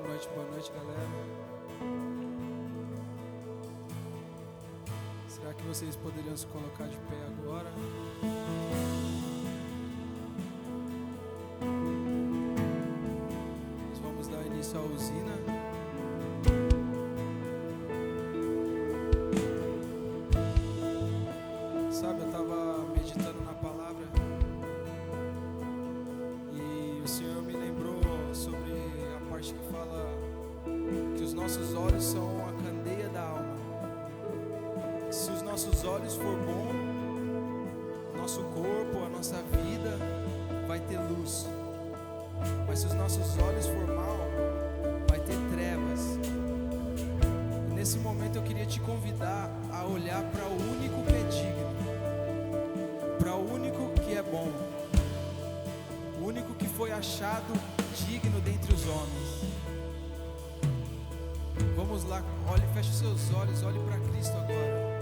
boa noite, galera. Será que vocês poderiam se colocar de pé agora? Nós vamos dar início à usina. Sabe, eu estava meditando na palavra e o Senhor me lembrou sobre a parte que fala que os nossos olhos são a candeia da alma. Se os nossos olhos for bom, nosso corpo, a nossa vida vai ter luz. Mas se os nossos olhos for mal, vai ter trevas. E nesse momento eu queria te convidar a olhar para o único que é digno, para o único que é bom, o único que foi achado digno dentre os homens. Vamos lá, olhe, feche os seus olhos, olhe para Cristo agora.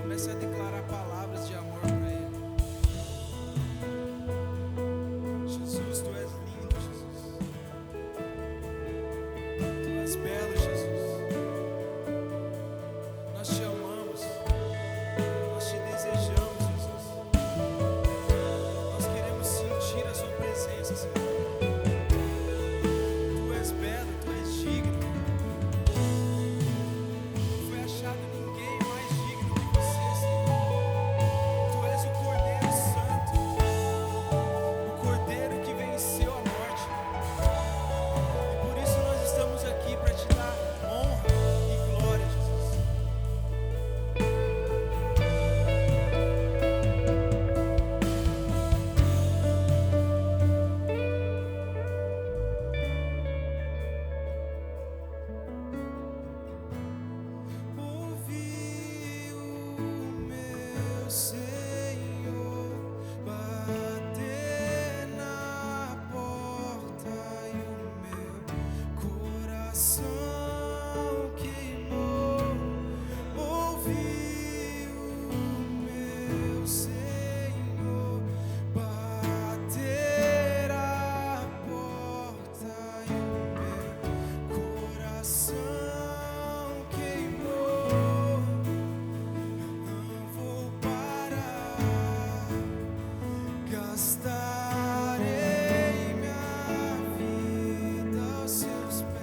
Comece a declarar palavras de amor para Ele. Jesus, Tu és lindo, Jesus. Tu és belo, Jesus. Nós te amamos. Nós te desejamos, Jesus. Nós queremos sentir a Sua presença, Senhor. Tu és belo, Tu és digno. Não foi achado ninguém mais digno que você, Senhor. Tu és o Cordeiro Santo, o Cordeiro que venceu a morte. E por isso nós estamos aqui para te dar honra e glória, Jesus. Ouvi o meu Senhor bater na porta e o meu coração queimou. Ouvi o meu Senhor bater a porta e o meu coração queimou. Não vou parar, gastarei minha vida aos seus pés.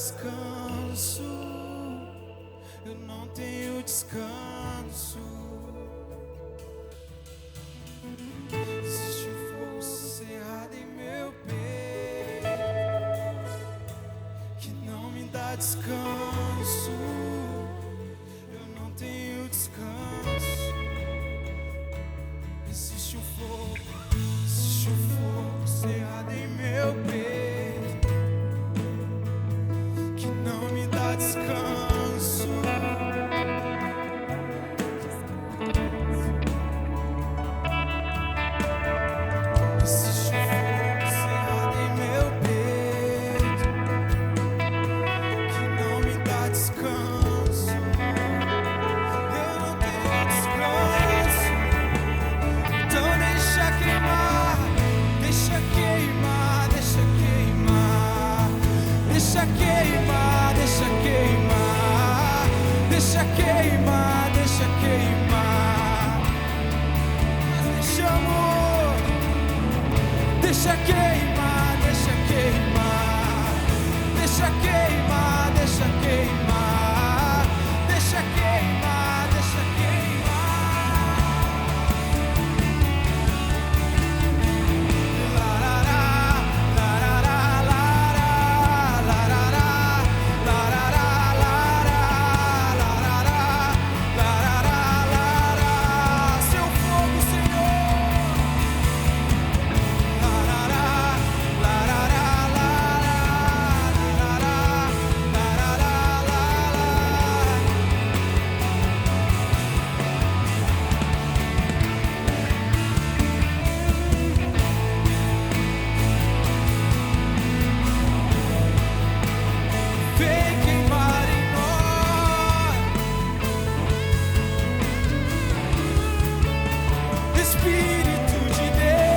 descanso, eu não tenho descanso. Existe um fogo cerrado em meu peito que não me dá descanso. Eu não tenho descanso. Existe um fogo cerrado em meu peito que não me dá descanso. Existe um fogo cerrado em meu peito que não me dá descanso. Eu não tenho descanso. Então deixa queimar, deixa queimar, deixa queimar, deixa queimar, deixa queimar, deixa queimar, deixa queimar. Mas deixa amor, deixa queimar, deixa queimar, deixa queimar, deixa queimar, deixa queimar, deixa queimar. Seu fogo, Senhor. Vem queimar em nós, Espírito de Deus.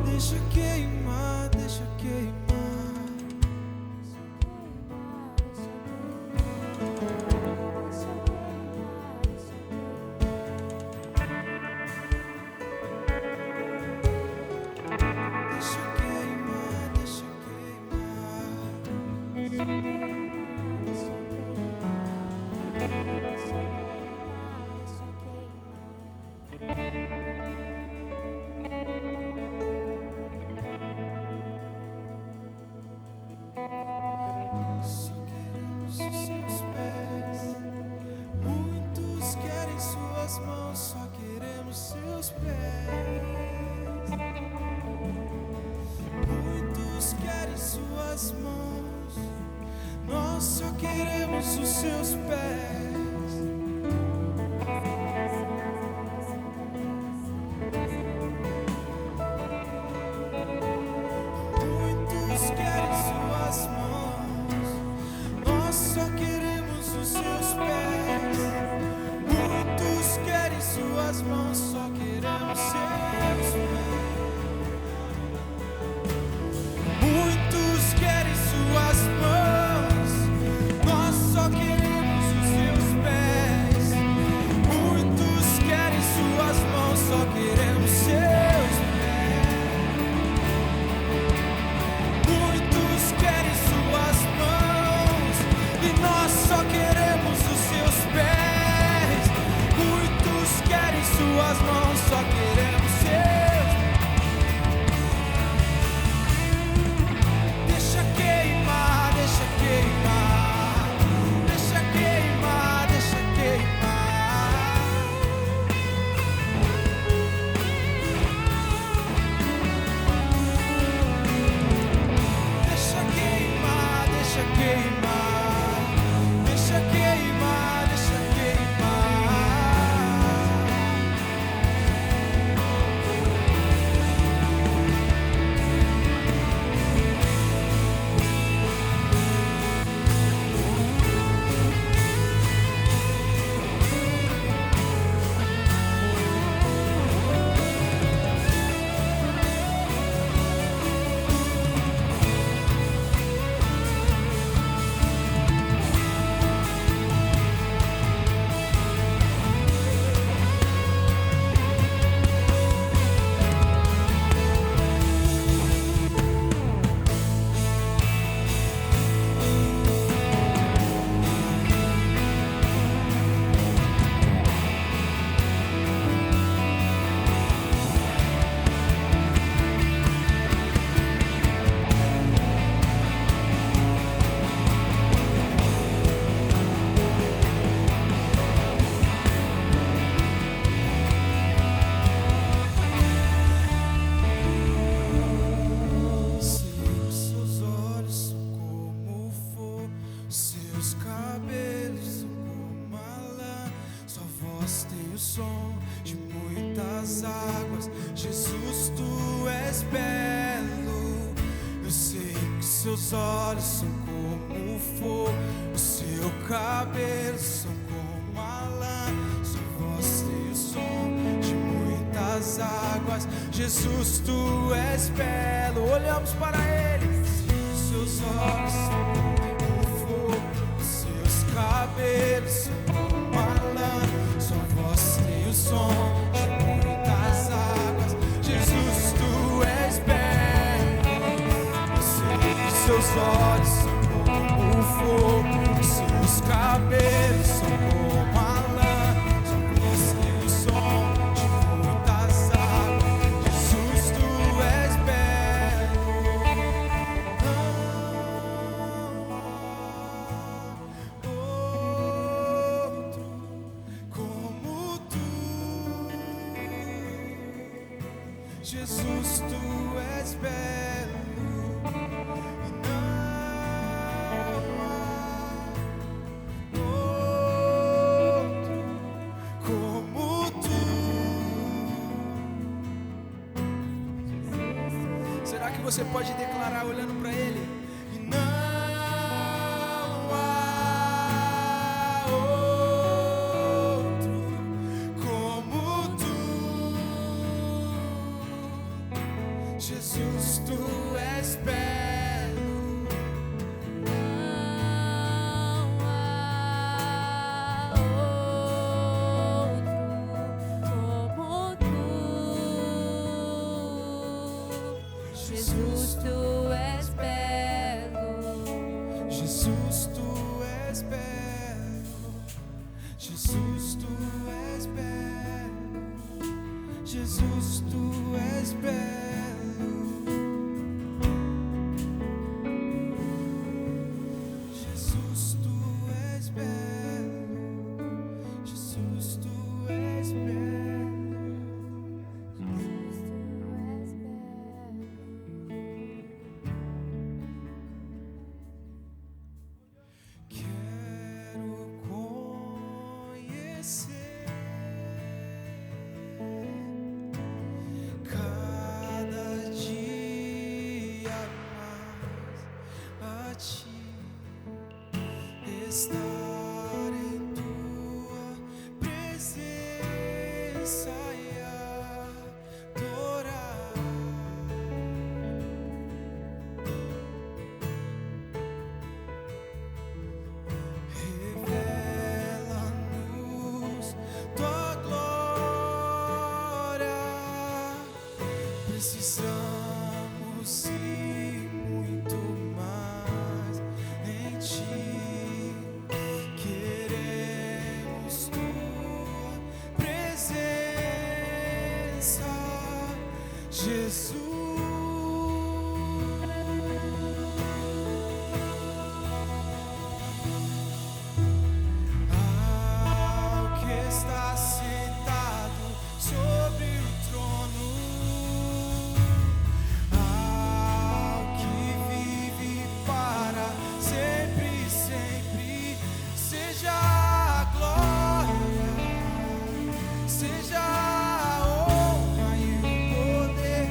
Deixa queimar, deixa queimar. Deixa queimar, deixa queimar. Só queremos os seus pés. Muitos querem suas mãos, só queremos seus pés. Muitos querem suas mãos, nós só queremos os seus pés. Muitos querem suas mãos, nós só queremos os seus pés. Muitos querem suas mãos, só queremos seus pés. Muitos querem suas mãos, nós só queremos os seus pés. Muitos querem suas mãos, só queremos seus pés. Muitos querem suas mãos e nós só queremos os seus pés. Muitos querem suas mãos, só queremos Seus cabelos são como a lã, sua voz tem o som de muitas águas. Jesus, tu és belo. Eu sei que seus olhos são como fogo, o seu cabelo são como a lã, sua voz tem o som de muitas águas. Jesus, tu és belo. Olhamos para ele. Seus olhos são como fogo, seus cabelos são como a lã, sua voz tem o som de muitas águas. Jesus, tu és belo. Eu sei que seus olhos são como fogo, seus cabelos são como a lã, sua voz tem o som de muitas águas. Jesus, tu és belo. Outro como tu, Jesus, tu és belo. Será que você pode declarar olhando para ele? E não há outro como tu, Jesus, tu és belo. Jesus, tu és belo. Jesus, tu és belo. Jesus, tu és belo. Jesus, tu és belo. Jesus, tu és belo. Jesus, tu és belo. Cada dia mais a ti, estar em tua presença e adorar. Revela-nos tua glória. Precisamos ir muito mais em ti. Queremos tua presença, Jesus. Ao que está sentado sobre o trono, ao que vive para sempre, sempre, seja a glória, seja a honra e o poder,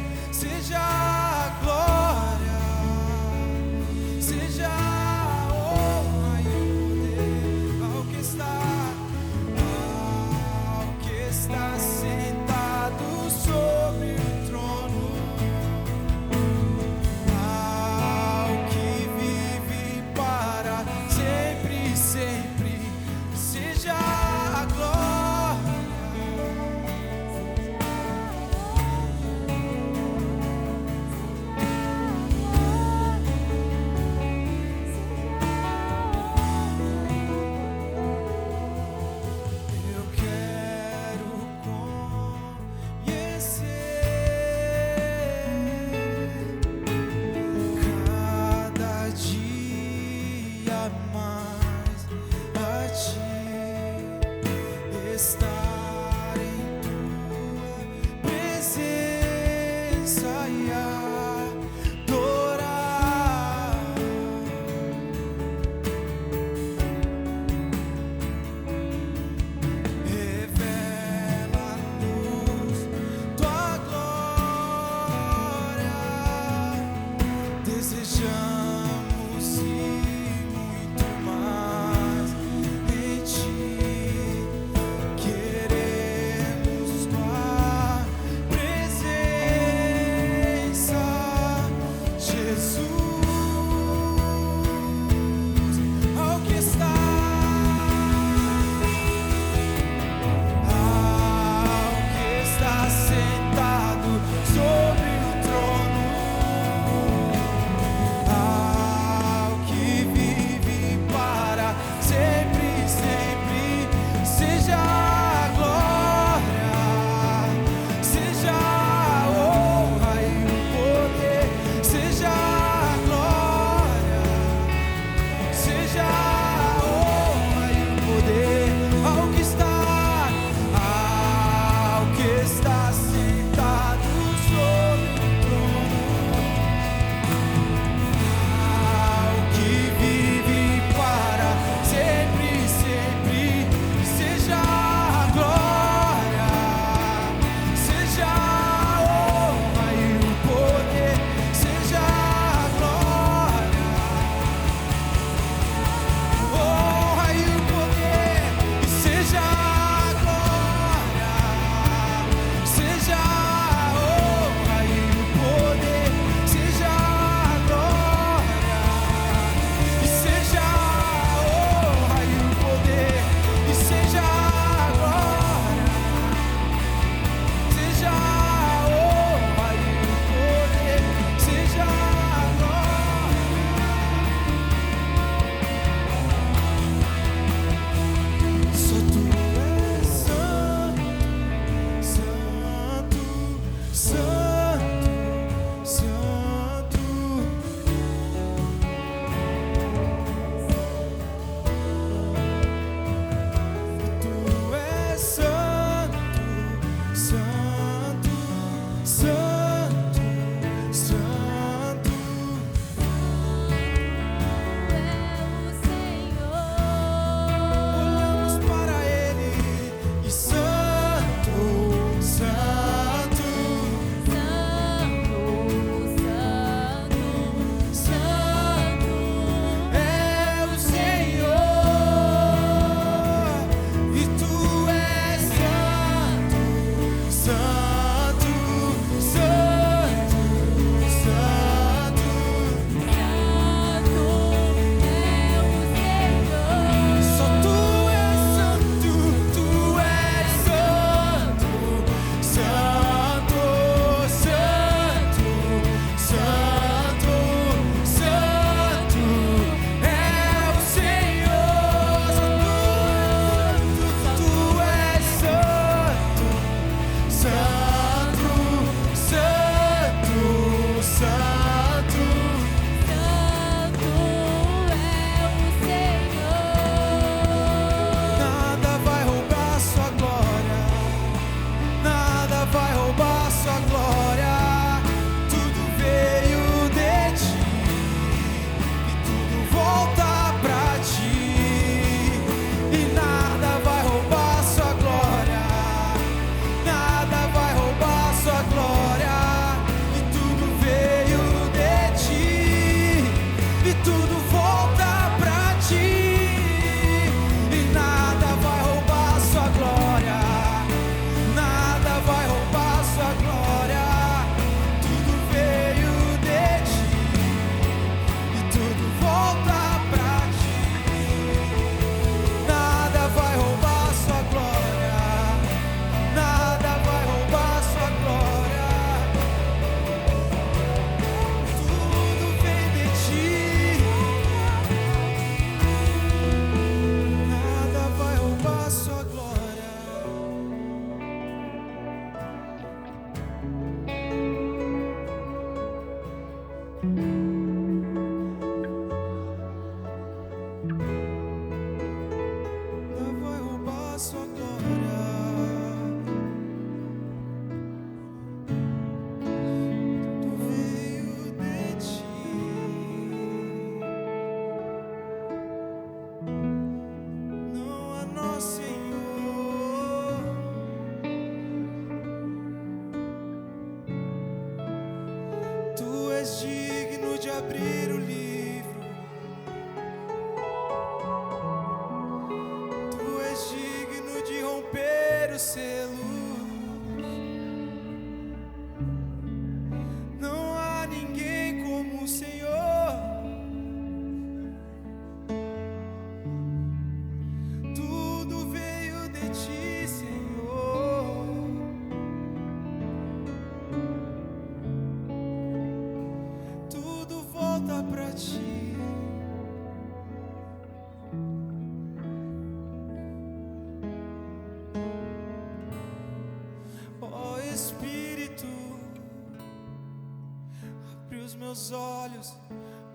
meus olhos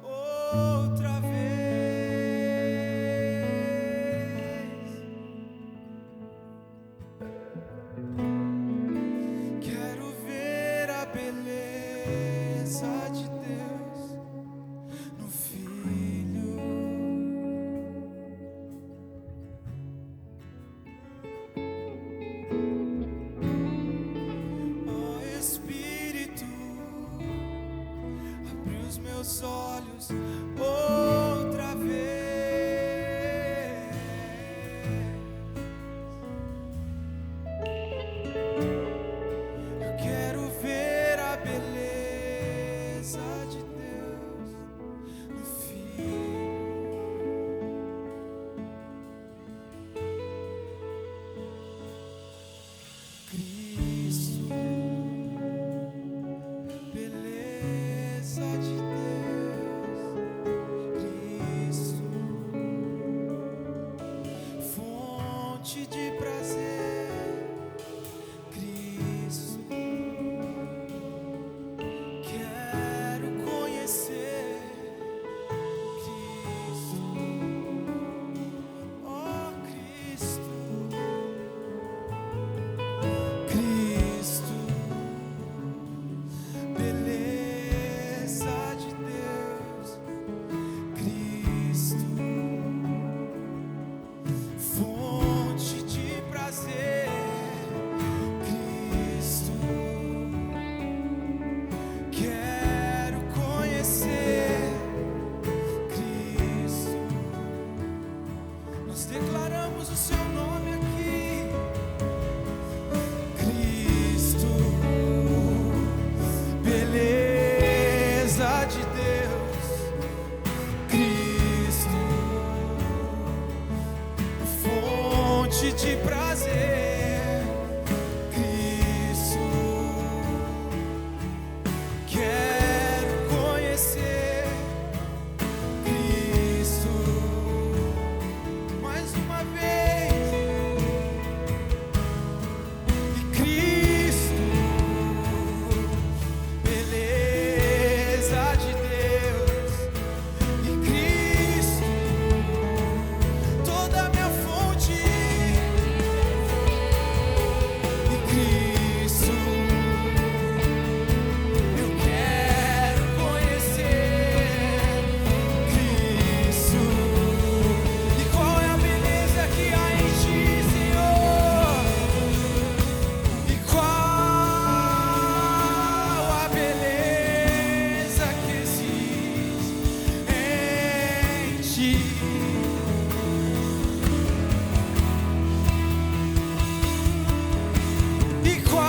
outra vez. Quero ver a beleza de Deus no Filho. Ó Espírito, abre os meus olhos outra vez. Eu quero ver a beleza de Deus no Filho. Cristo, beleza de Deus, Cristo, fonte de prazer, Cristo, quero conhecer, Cristo, ó Cristo, Cristo, beleza de Deus, Cristo, fonte de prazer, Cristo, quero conhecer, Cristo. Nós declaramos o seu nome aqui, Cristo, beleza de Deus, Cristo, fonte de prazer, Cristo, quero conhecer, Cristo, mais uma vez, e Cristo, beleza de Deus, e Cristo, toda a minha fonte, e Cristo, eu quero conhecer, Cristo, e qual é a beleza que há em ti, Senhor? E qual a beleza que existe em ti? E qual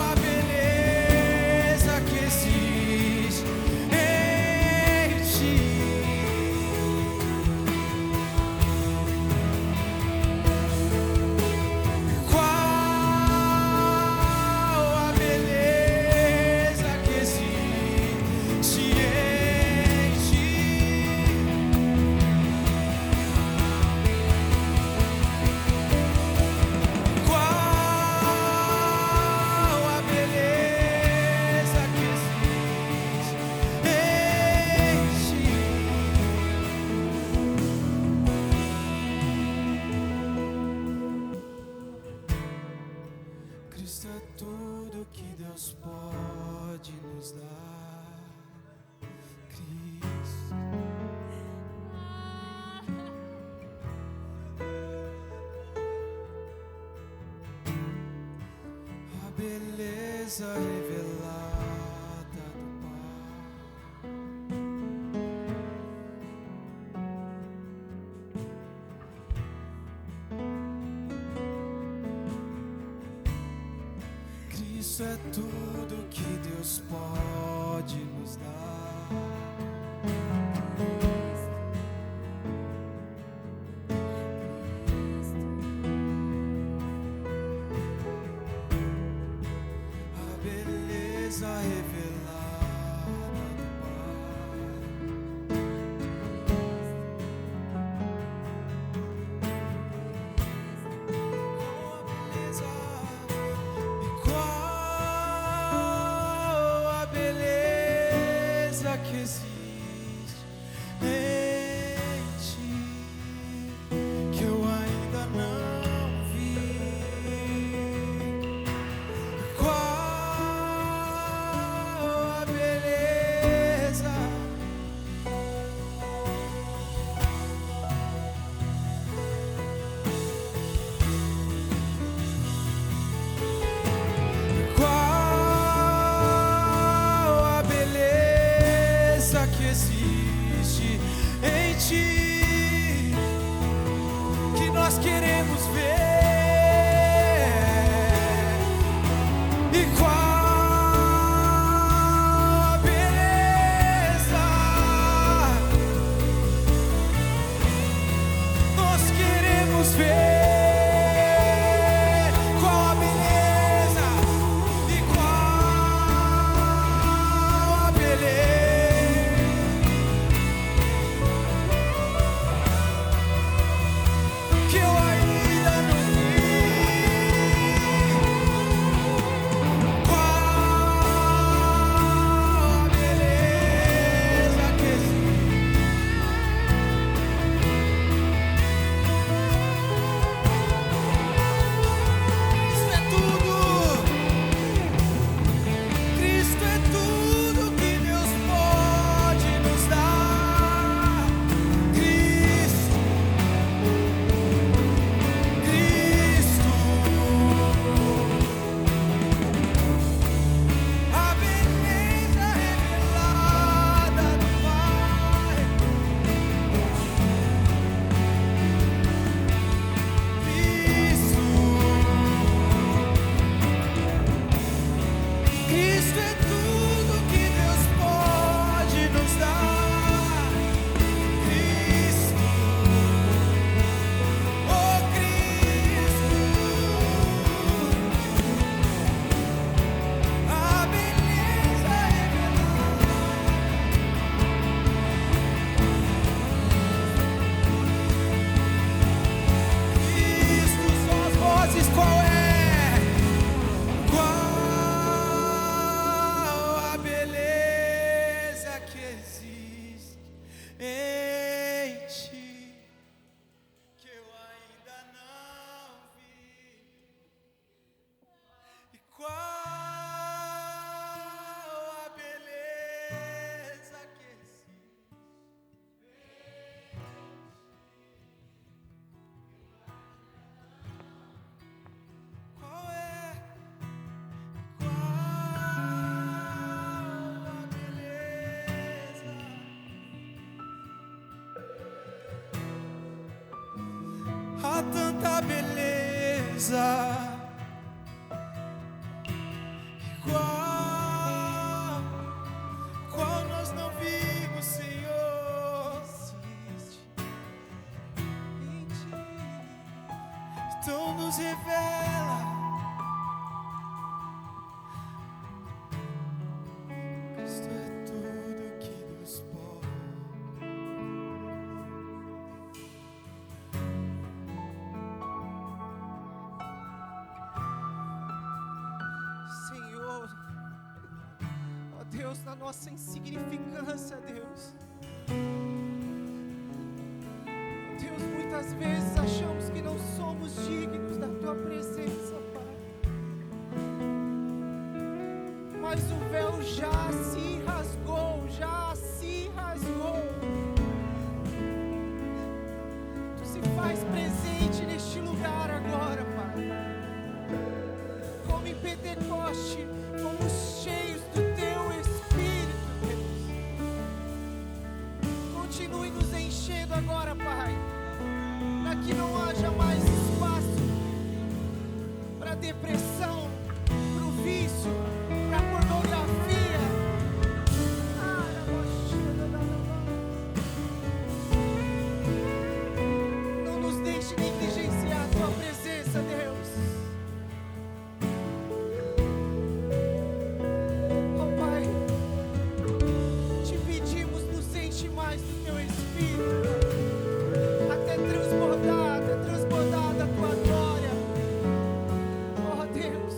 a beleza que existe em ti? Qual a beleza que existe em ti? Qual a beleza que existe em ti? Cristo é tudo que Deus pode nos dar. Cristo, a beleza revelada do Pai. Cristo é tudo que Deus pode nos dar. A beleza revelada do Pai. Qual a beleza queremos ver. E qual a beleza, nós queremos ver qual a beleza e qual a beleza que eu ainda não vi. Qual a beleza que existe. Isso é tudo. Cristo é tudo que Deus pode nos dar. Cristo, Cristo, a beleza revelada do Pai. Cristo, Cristo é tudo que Deus pode nos dar. Cristo, oh Cristo, a beleza revelada. Cristo, só as vozes, qual é? Qual a beleza que existe em ti, que eu ainda não vi. E qual a beleza que existe. Qual é? Qual a beleza? Há tanta beleza. Qual nós não vimos, Senhor, existe em ti. Então nos revela. Cristo é tudo que Deus pode. Senhor, ó Deus, na nossa insignificância, Deus. Ó Deus, muitas vezes achamos que não somos dignos da Tua presença, Pai. Mas o véu já se rasgou, já se rasgou. Tu se faz presente neste lugar agora, Pai. Como em Pentecoste, fomos cheios do Teu Espírito, Deus. Continue nos enchendo agora, Pai, para que não haja mais espaço para depressão, para o vício, para a pornografia. Não nos deixe negligenciar a Tua presença, Deus. Oh Pai, te pedimos, nos enche mais do Teu Espírito, até transbordar da Tua glória. Oh Deus,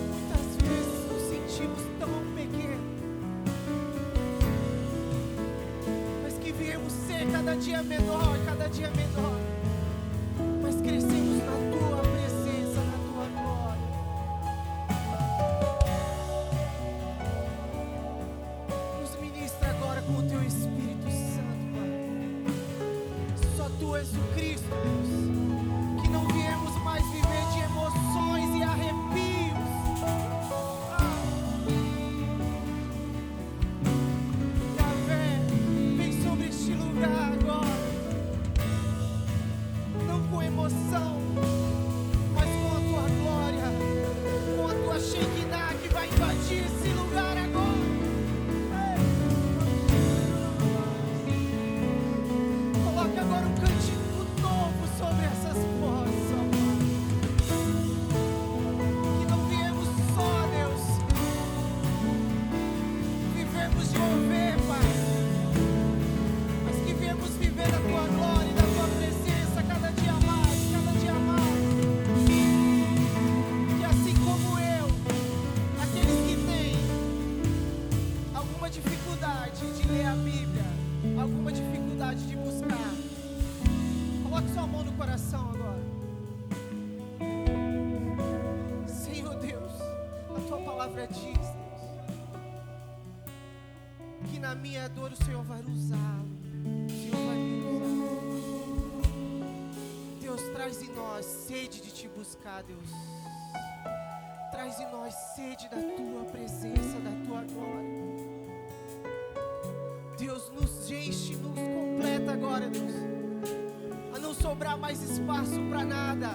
muitas vezes nos sentimos tão pequenos, mas que viemos ser cada dia menor, mas crescemos na Tua presença, na Tua glória. Nos ministra agora com o Teu Espírito Santo, Pai. Só Tu és o Cristo, Deus, que não viemos mais viver de emoções e arrepios. Yahvé, vem sobre este lugar agora. dificuldade de ler a Bíblia, alguma dificuldade de buscar, coloque sua mão no coração agora. Senhor Deus, a tua palavra diz, Deus, que na minha dor o Senhor vai usá-lo. O Senhor vai me usar. Deus, traz em nós sede de te buscar, Deus. Traz em nós sede da tua presença, da tua glória. Deus, nos enche, nos completa agora, Deus. A não sobrar mais espaço para nada,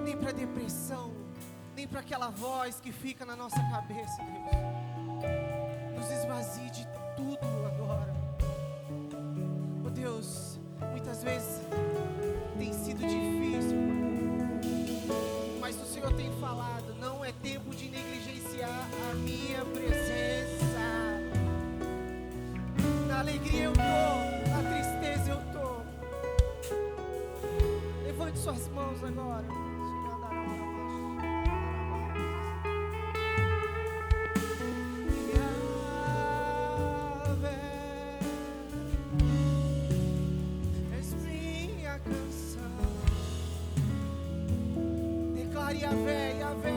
nem para depressão, nem para aquela voz que fica na nossa cabeça, Deus. Nos esvazie de tudo agora. Oh Deus, muitas vezes tem sido difícil, mas o Senhor tem falado, não é tempo de negligenciar a minha presença. Na alegria eu tô, na tristeza eu tô. Levante suas mãos agora. És minha canção. Declare Yahvé, Yahvé.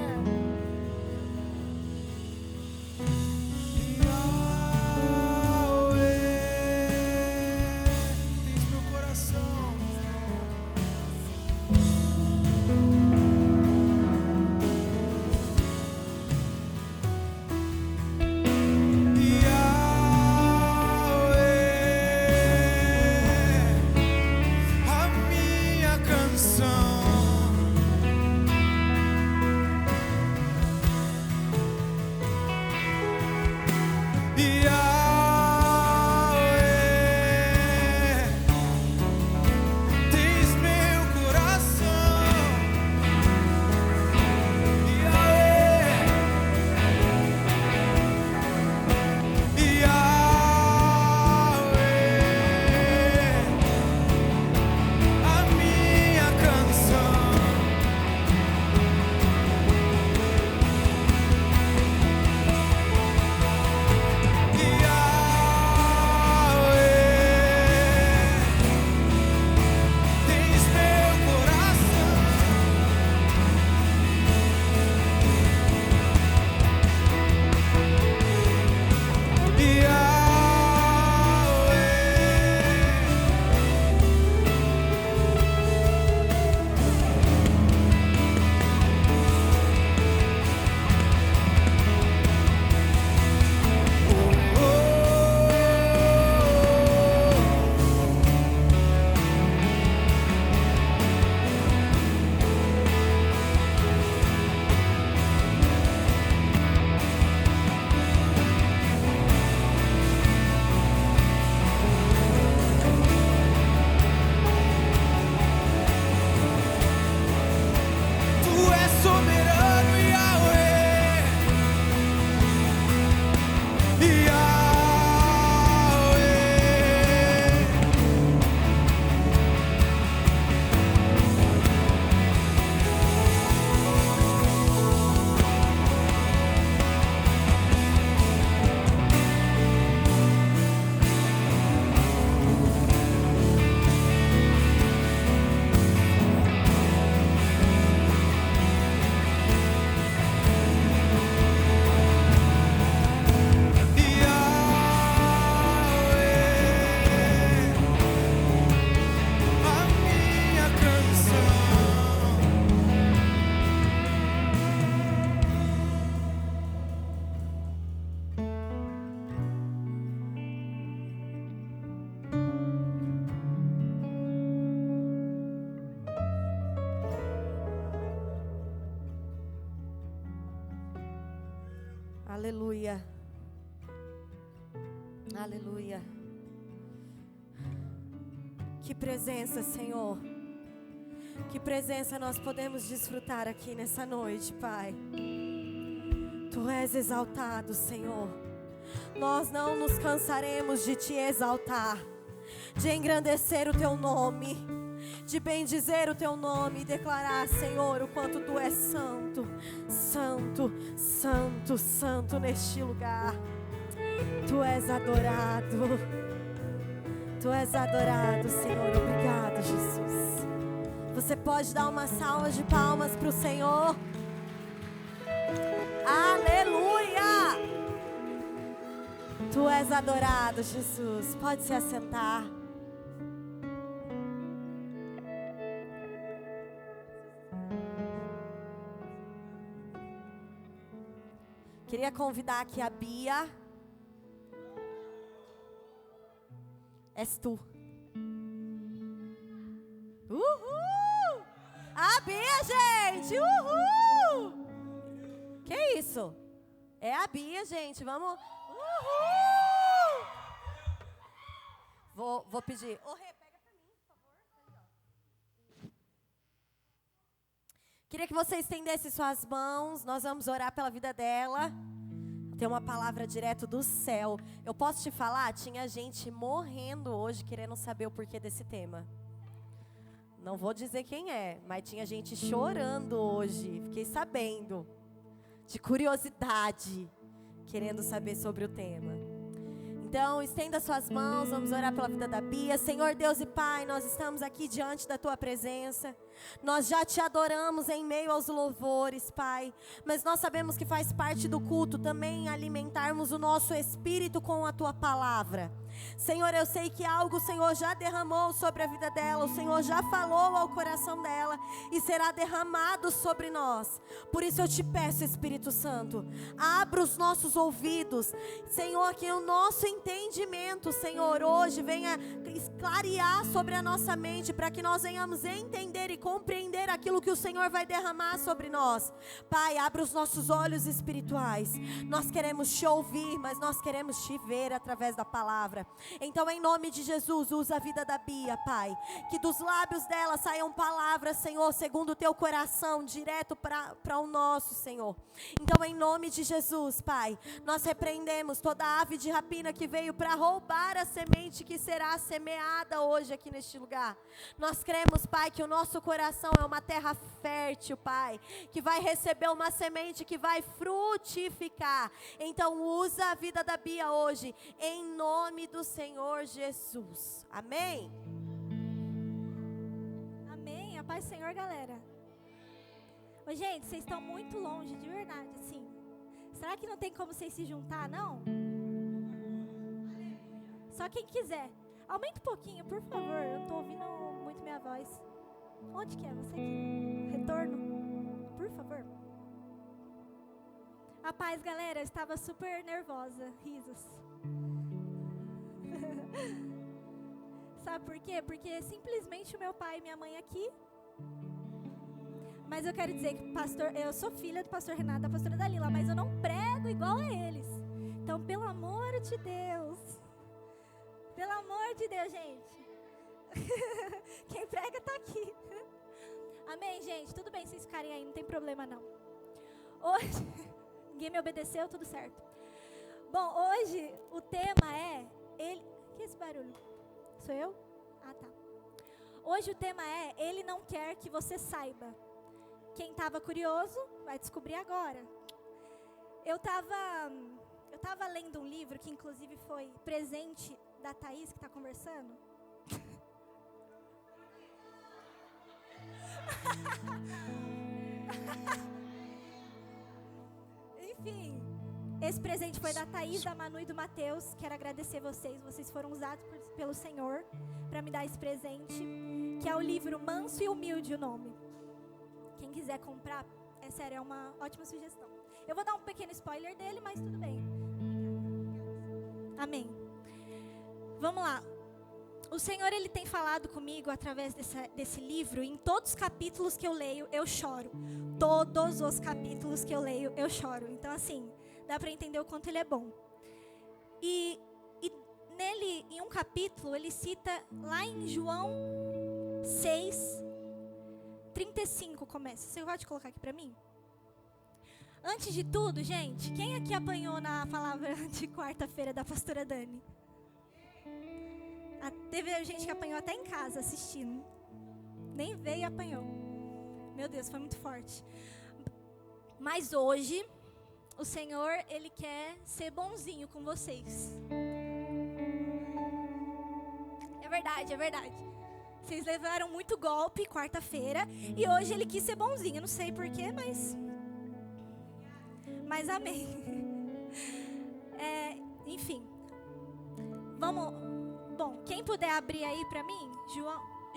Aleluia. Aleluia. Que presença, Senhor. Que presença nós podemos desfrutar aqui nessa noite, Pai. Tu és exaltado, Senhor. Nós não nos cansaremos de te exaltar, de engrandecer o teu nome, de bendizer o teu nome e declarar, Senhor, o quanto tu és santo, santo, santo, santo neste lugar. Tu és adorado. Tu és adorado, Senhor. Obrigado, Jesus. Você pode dar uma salva de palmas para o Senhor? Aleluia! Tu és adorado, Jesus. Pode se assentar. Queria convidar aqui a Bia. És tu. Uhul! A Bia, gente! Uhul! Que isso? É a Bia, gente. Vamos. Uhul! Vou pedir. Ô, Rê, pega pra mim, por favor. Queria que você estendesse suas mãos. Nós vamos orar pela vida dela. Tem uma palavra direto do céu. Eu posso te falar? Tinha gente morrendo hoje querendo saber o porquê desse tema. Não vou dizer quem é, mas tinha gente chorando hoje. Fiquei sabendo. De curiosidade. Querendo saber sobre o tema. Então, estenda suas mãos. Vamos orar pela vida da Bia. Senhor Deus e Pai, nós estamos aqui diante da Tua presença. Nós já Te adoramos em meio aos louvores, Pai. Mas nós sabemos que faz parte do culto também alimentarmos o nosso espírito com a Tua palavra. Senhor, eu sei que algo o Senhor já derramou sobre a vida dela. O Senhor já falou ao coração dela. E será derramado sobre nós. Por isso eu Te peço, Espírito Santo, abra os nossos ouvidos. Senhor, que o nosso entendimento, Senhor, hoje venha clarear sobre a nossa mente. Para que nós venhamos entender e compreender aquilo que o Senhor vai derramar sobre nós. Pai, abra os nossos olhos espirituais. Nós queremos Te ouvir, mas nós queremos Te ver através da palavra. Então, em nome de Jesus, usa a vida da Bia, Pai. Que dos lábios dela saiam palavras, Senhor, segundo o Teu coração, direto para o nosso, Senhor. Então, em nome de Jesus, Pai, nós repreendemos toda ave de rapina que veio para roubar a semente que será semeada hoje aqui neste lugar. Nós cremos, Pai, que o nosso coração é uma terra fértil, Pai, que vai receber uma semente que vai frutificar. Então, usa a vida da Bia hoje, em nome do Senhor Jesus. Amém? Amém. A paz do Senhor, galera. Ô, gente, vocês estão muito longe, de verdade, assim. Será que não tem como vocês se juntar, não? Só quem quiser. Aumenta um pouquinho, por favor. Eu não tô ouvindo muito minha voz. Onde que é? Você aqui? Retorno? Por favor. A paz, galera. Eu estava super nervosa. Risos. Sabe por quê? Porque simplesmente o meu pai e minha mãe aqui. Mas eu quero dizer que eu sou filha do pastor Renato, da pastora Dalila, mas eu não prego igual a eles. Então, pelo amor de Deus. Pelo amor de Deus, gente. Quem prega tá aqui. Amém, gente? Tudo bem vocês ficarem aí, não tem problema não. Hoje, ninguém me obedeceu, tudo certo. Bom, hoje o tema é... Que é esse barulho? Sou eu? Ah, tá. Hoje o tema é: Ele não quer que você saiba. Quem estava curioso vai descobrir agora. Eu tava lendo um livro que inclusive foi presente da Thaís, que está conversando. Enfim, esse presente foi da Thaís, da Manu e do Mateus. Quero agradecer vocês. Vocês foram usados pelo Senhor para me dar esse presente, que é o livro Manso e Humilde, o nome. Quem quiser comprar, é sério, é uma ótima sugestão. Eu vou dar um pequeno spoiler dele, mas tudo bem. Amém. Vamos lá. O Senhor, Ele tem falado comigo através desse livro. Em todos os capítulos que eu leio, eu choro. Todos os capítulos que eu leio, eu choro. Então, assim, dá para entender o quanto Ele é bom. E nele, em um capítulo, Ele cita lá em João 6:35 começa. Você pode colocar aqui para mim? Antes de tudo, gente, quem aqui apanhou na palavra de quarta-feira da pastora Dani? Teve gente que apanhou até em casa assistindo. Nem veio e apanhou. Meu Deus, foi muito forte. Mas hoje, o Senhor, Ele quer ser bonzinho com vocês. É verdade, é verdade. Vocês levaram muito golpe quarta-feira e hoje Ele quis ser bonzinho. Não sei porquê, mas amém. Enfim. Vamos. Bom, quem puder abrir aí para mim,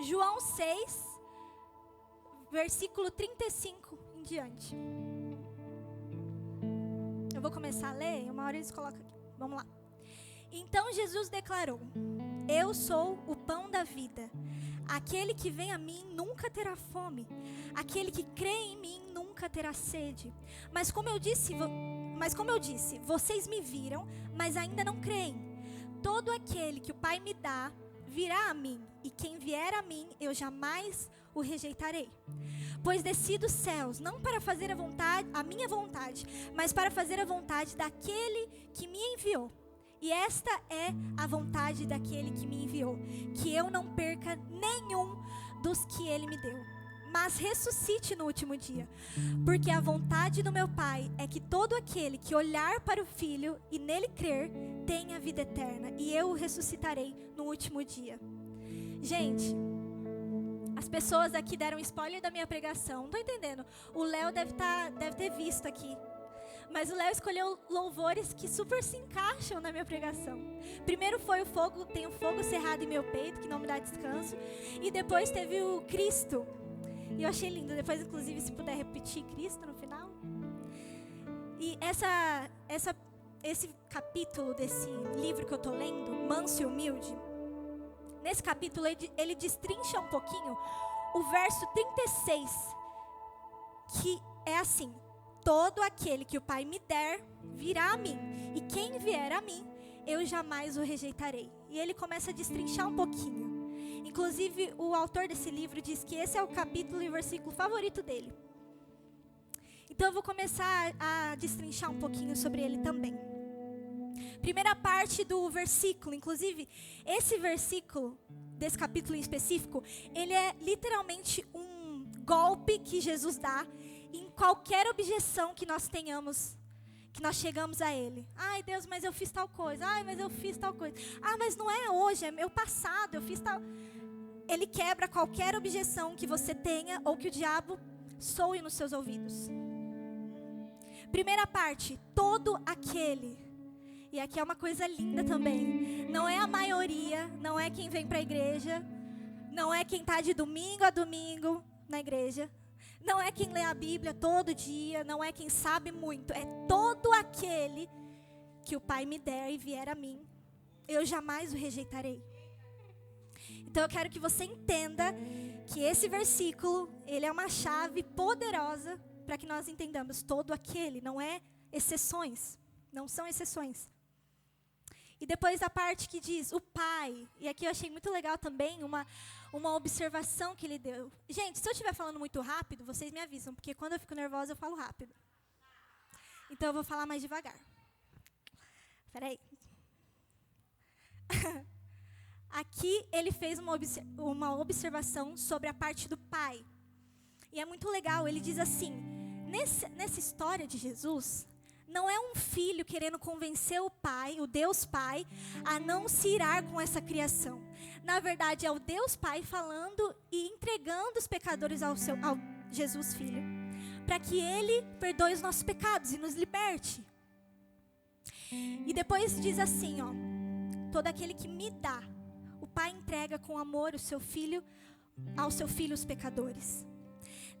João 6, versículo 35 em diante. Eu vou começar a ler, uma hora eles colocam aqui. Vamos lá. Então Jesus declarou: eu sou o pão da vida. Aquele que vem a mim nunca terá fome. Aquele que crê em mim nunca terá sede. Mas como eu disse, vocês me viram, mas ainda não creem. Todo aquele que o Pai me dá virá a mim, e quem vier a mim eu jamais o rejeitarei. Pois desci dos céus, não para fazer a minha vontade, mas para fazer a vontade daquele que me enviou. E esta é a vontade daquele que me enviou, que eu não perca nenhum dos que ele me deu, mas ressuscite no último dia. Porque a vontade do meu Pai é que todo aquele que olhar para o Filho e nele crer, tenha vida eterna, e eu o ressuscitarei no último dia. Gente, as pessoas aqui deram spoiler da minha pregação, não tô entendendo. O Léo deve ter visto aqui. Mas o Léo escolheu louvores que super se encaixam na minha pregação. Primeiro foi o fogo, tem o fogo cerrado em meu peito, que não me dá descanso. E depois teve o Cristo. E eu achei lindo. Depois, inclusive, se puder repetir Cristo no final. E esse capítulo desse livro que eu estou lendo, Manso e Humilde, nesse capítulo ele destrincha um pouquinho o verso 36, que é assim: todo aquele que o Pai me der, virá a mim, e quem vier a mim, eu jamais o rejeitarei. E ele começa a destrinchar um pouquinho. Inclusive, o autor desse livro diz que esse é o capítulo e versículo favorito dele. Então, eu vou começar a destrinchar um pouquinho sobre ele também. Primeira parte do versículo, inclusive, esse versículo, desse capítulo em específico, ele é literalmente um golpe que Jesus dá em qualquer objeção que nós tenhamos, que nós chegamos a Ele. Ai, Deus, mas eu fiz tal coisa. Ai, mas eu fiz tal coisa. Ah, mas não é hoje, é meu passado, eu fiz tal. Ele quebra qualquer objeção que você tenha ou que o diabo soe nos seus ouvidos. Primeira parte, todo aquele. E aqui é uma coisa linda também. Não é a maioria, não é quem vem para a igreja, não é quem está de domingo a domingo na igreja. Não é quem lê a Bíblia todo dia, não é quem sabe muito. É todo aquele que o Pai me der e vier a mim, eu jamais o rejeitarei. Então eu quero que você entenda que esse versículo, ele é uma chave poderosa para que nós entendamos todo aquele, não é exceções, não são exceções. E depois a parte que diz o Pai, e aqui eu achei muito legal também uma observação que ele deu. Gente, se eu estiver falando muito rápido, vocês me avisam, porque quando eu fico nervosa eu falo rápido. Então eu vou falar mais devagar. Espera aí. Aqui ele fez uma observação sobre a parte do Pai. E é muito legal, ele diz assim, nessa história de Jesus, não é um filho querendo convencer o Pai, o Deus Pai, a não se irar com essa criação. Na verdade, é o Deus Pai falando e entregando os pecadores ao Jesus Filho, para que Ele perdoe os nossos pecados e nos liberte. E depois diz assim, ó, todo aquele que me dá, o Pai entrega com amor ao seu filho os pecadores.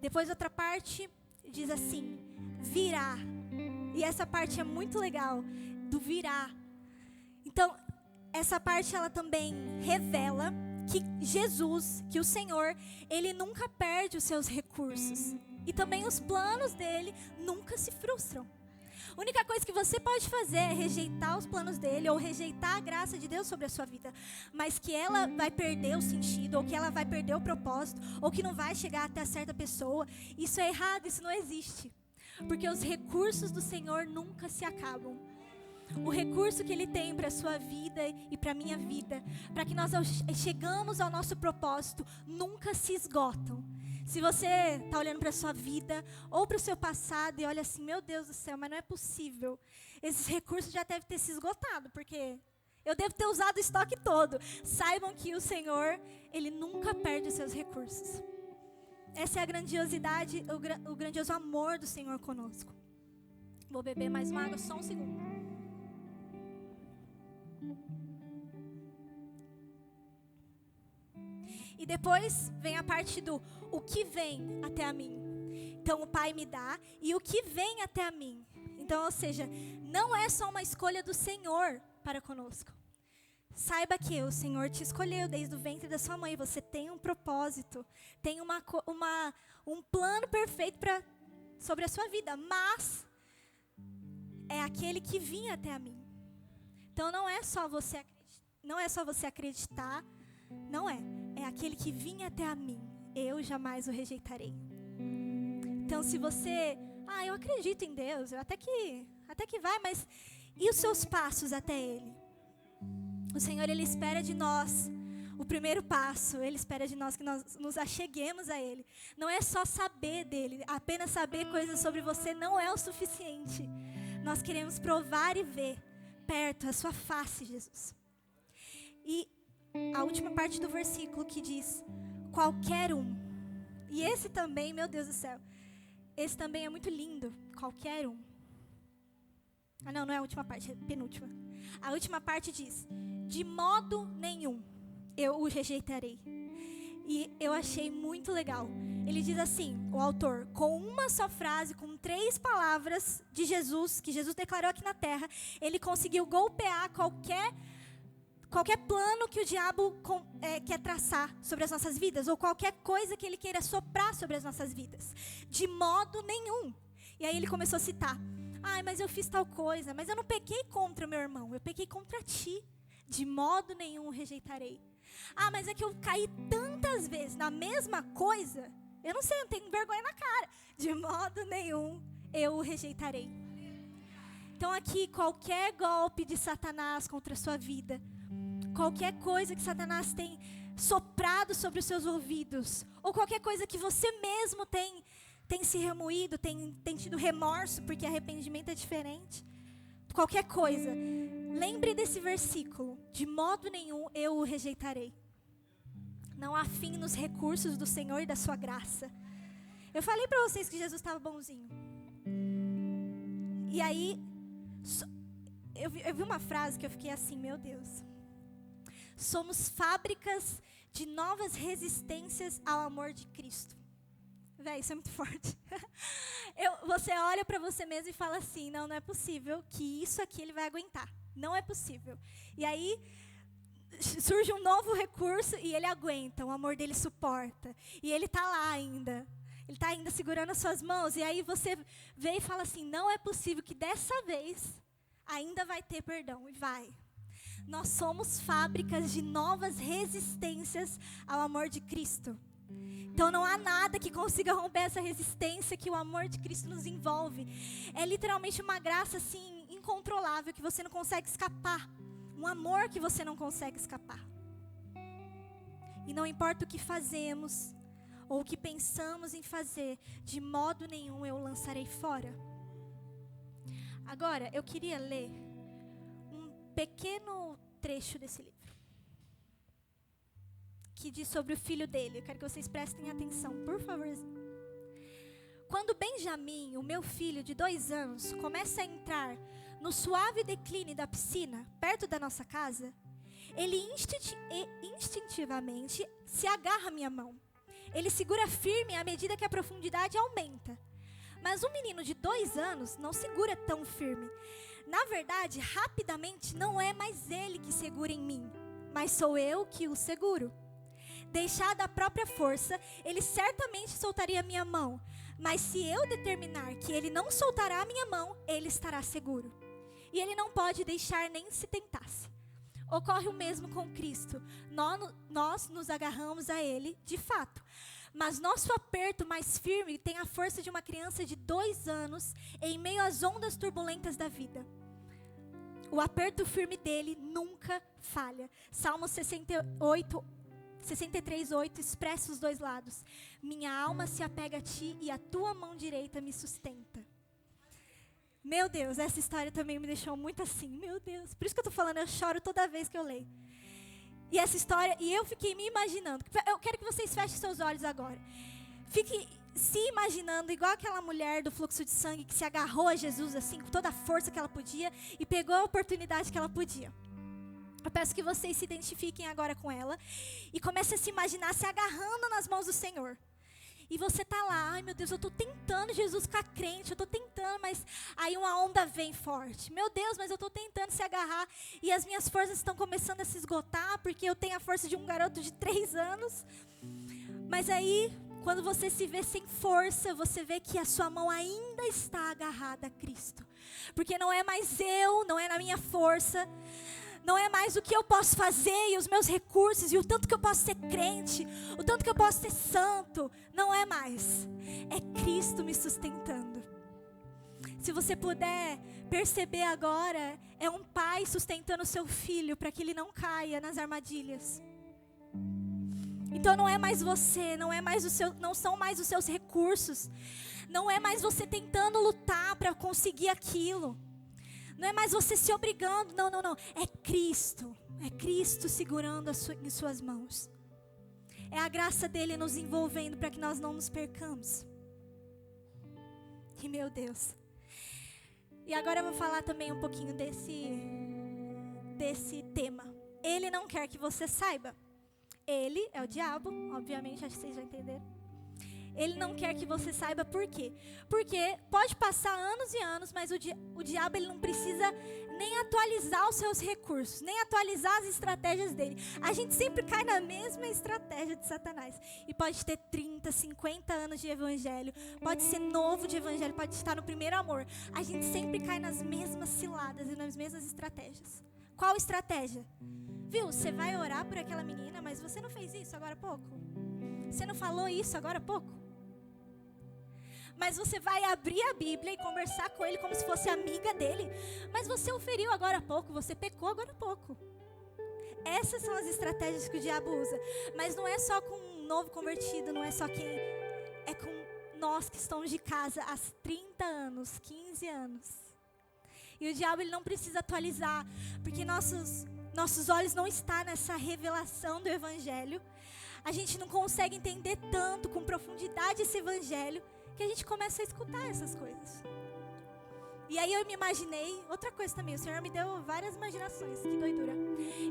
Depois outra parte diz assim, virá. E essa parte é muito legal, do virá. Então, essa parte ela também revela que Jesus, que o Senhor, Ele nunca perde os seus recursos. E também os planos dEle nunca se frustram. A única coisa que você pode fazer é rejeitar os planos dEle ou rejeitar a graça de Deus sobre a sua vida. Mas que ela vai perder o sentido, ou que ela vai perder o propósito, ou que não vai chegar até certa pessoa. Isso é errado, isso não existe. Porque os recursos do Senhor nunca se acabam. O recurso que Ele tem para a sua vida e para a minha vida, para que nós chegamos ao nosso propósito, nunca se esgotam. Se você está olhando para a sua vida ou para o seu passado e olha assim, meu Deus do céu, mas não é possível. Esses recursos já devem ter se esgotado, porque eu devo ter usado o estoque todo. Saibam que o Senhor, Ele nunca perde os seus recursos. Essa é a grandiosidade, o grandioso amor do Senhor conosco. Vou beber mais uma água, só um segundo. E depois vem a parte do o que vem até a mim. Então o Pai me dá e o que vem até a mim. Então, ou seja, não é só uma escolha do Senhor para conosco. Saiba que o Senhor te escolheu desde o ventre da sua mãe. Você tem um propósito, tem um plano perfeito sobre a sua vida. Mas é aquele que vinha até a mim. Então não é só você acreditar, não é. É aquele que vinha até a mim. Eu jamais o rejeitarei. Então se você, eu acredito em Deus, até que vai, mas e os seus passos até Ele? O Senhor, Ele espera de nós o primeiro passo. Ele espera de nós que nós nos acheguemos a Ele. Não é só saber dEle. Apenas saber coisas sobre você não é o suficiente. Nós queremos provar e ver perto a sua face, Jesus. E a última parte do versículo que diz, qualquer um. E esse também, meu Deus do céu, esse também é muito lindo. Qualquer um. Não é a última parte, é a penúltima. A última parte diz, de modo nenhum eu o rejeitarei. E eu achei muito legal. Ele diz assim, o autor, com uma só frase, com 3 palavras de Jesus, que Jesus declarou aqui na terra, ele conseguiu golpear qualquer plano que o diabo quer traçar sobre as nossas vidas, ou qualquer coisa que ele queira soprar sobre as nossas vidas. De modo nenhum. E aí ele começou a citar, mas eu fiz tal coisa, mas eu não pequei contra o meu irmão, eu pequei contra ti. De modo nenhum o rejeitarei. Mas é que eu caí tantas vezes na mesma coisa, eu não sei, eu tenho vergonha na cara. De modo nenhum eu o rejeitarei. Então aqui, qualquer golpe de Satanás contra a sua vida, qualquer coisa que Satanás tem soprado sobre os seus ouvidos, ou qualquer coisa que você mesmo tem se remoído, tem tido remorso, porque arrependimento é diferente. Qualquer coisa, lembre desse versículo, de modo nenhum eu o rejeitarei. Não há fim nos recursos do Senhor e da sua graça. Eu falei para vocês que Jesus estava bonzinho. E aí, eu vi uma frase que eu fiquei assim, meu Deus. Somos fábricas de novas resistências ao amor de Cristo. Véi, isso é muito forte. Você olha para você mesmo e fala assim, não é possível que isso aqui ele vai aguentar. Não é possível. E aí surge um novo recurso e ele aguenta, o amor dele suporta. E ele está lá ainda. Ele está ainda segurando as suas mãos. E aí você vê e fala assim, não é possível que dessa vez ainda vai ter perdão. E vai. Nós somos fábricas de novas resistências ao amor de Cristo. Então não há nada que consiga romper essa resistência que o amor de Cristo nos envolve. É literalmente uma graça assim incontrolável que você não consegue escapar. Um amor que você não consegue escapar. E não importa o que fazemos ou o que pensamos em fazer, de modo nenhum eu o lançarei fora. Agora eu queria ler um pequeno trecho desse livro, que diz sobre o filho dele. Eu quero que vocês prestem atenção, por favorzinho. Quando Benjamin, o meu filho de 2 anos, começa a entrar no suave declínio da piscina, perto da nossa casa, ele instintivamente se agarra à minha mão. Ele segura firme à medida que a profundidade aumenta. Mas um menino de 2 anos não segura tão firme. Na verdade, rapidamente, não é mais ele que segura em mim, mas sou eu que o seguro. Deixado à própria força, ele certamente soltaria a minha mão. Mas se eu determinar que ele não soltará a minha mão, ele estará seguro. E ele não pode deixar nem se tentasse. Ocorre o mesmo com Cristo. Nós nos agarramos a Ele, de fato. Mas nosso aperto mais firme tem a força de uma criança de 2 anos em meio às ondas turbulentas da vida. O aperto firme dele nunca falha. Salmo 68, 63:8 expressa os dois lados. Minha alma se apega a ti e a tua mão direita me sustenta. Meu Deus, essa história também me deixou muito assim. Meu Deus, por isso que eu tô falando, eu choro toda vez que eu leio. E essa história, e eu fiquei me imaginando. Eu quero que vocês fechem seus olhos agora. Fique se imaginando igual aquela mulher do fluxo de sangue que se agarrou a Jesus assim, com toda a força que ela podia e pegou a oportunidade que ela podia. Eu peço que vocês se identifiquem agora com ela e comecem a se imaginar se agarrando nas mãos do Senhor. E você tá lá, ai meu Deus, eu tô tentando, Jesus, ficar crente, eu tô tentando, mas aí uma onda vem forte. Meu Deus, mas eu tô tentando se agarrar e as minhas forças estão começando a se esgotar, porque eu tenho a força de um garoto de 3 anos. Mas aí, quando você se vê sem força, você vê que a sua mão ainda está agarrada a Cristo. Porque não é mais eu, não é na minha força, não é mais o que eu posso fazer e os meus recursos e o tanto que eu posso ser crente, o tanto que eu posso ser santo. Não é mais. É Cristo me sustentando. Se você puder perceber agora, é um pai sustentando o seu filho para que ele não caia nas armadilhas. Então não é mais você, não são mais os seus recursos. Não é mais você tentando lutar para conseguir aquilo. Não é mais você se obrigando, não. É Cristo segurando em suas mãos. É a graça dele nos envolvendo para que nós não nos percamos. E meu Deus. E agora eu vou falar também um pouquinho desse tema. Ele não quer que você saiba. Ele é o diabo, obviamente, acho que vocês já entenderam. Ele não quer que você saiba por quê. Porque pode passar anos e anos, mas o diabo ele não precisa nem atualizar os seus recursos, nem atualizar as estratégias dele. A gente sempre cai na mesma estratégia de Satanás. E pode ter 30, 50 anos de evangelho, pode ser novo de evangelho, pode estar no primeiro amor. A gente sempre cai nas mesmas ciladas e nas mesmas estratégias. Qual estratégia? Viu, você vai orar por aquela menina, mas você não fez isso agora há pouco? Você não falou isso agora há pouco? Mas você vai abrir a Bíblia e conversar com ele como se fosse amiga dele. Mas você o feriu agora há pouco, você pecou agora há pouco. Essas são as estratégias que o diabo usa. Mas não é só com um novo convertido, não é só quem... É com nós que estamos de casa há 30 anos, 15 anos. E o diabo ele não precisa atualizar, porque nossos olhos não estão nessa revelação do Evangelho. A gente não consegue entender tanto, com profundidade esse Evangelho, que a gente começa a escutar essas coisas. E aí eu me imaginei, outra coisa também, o Senhor me deu várias imaginações, que doidura.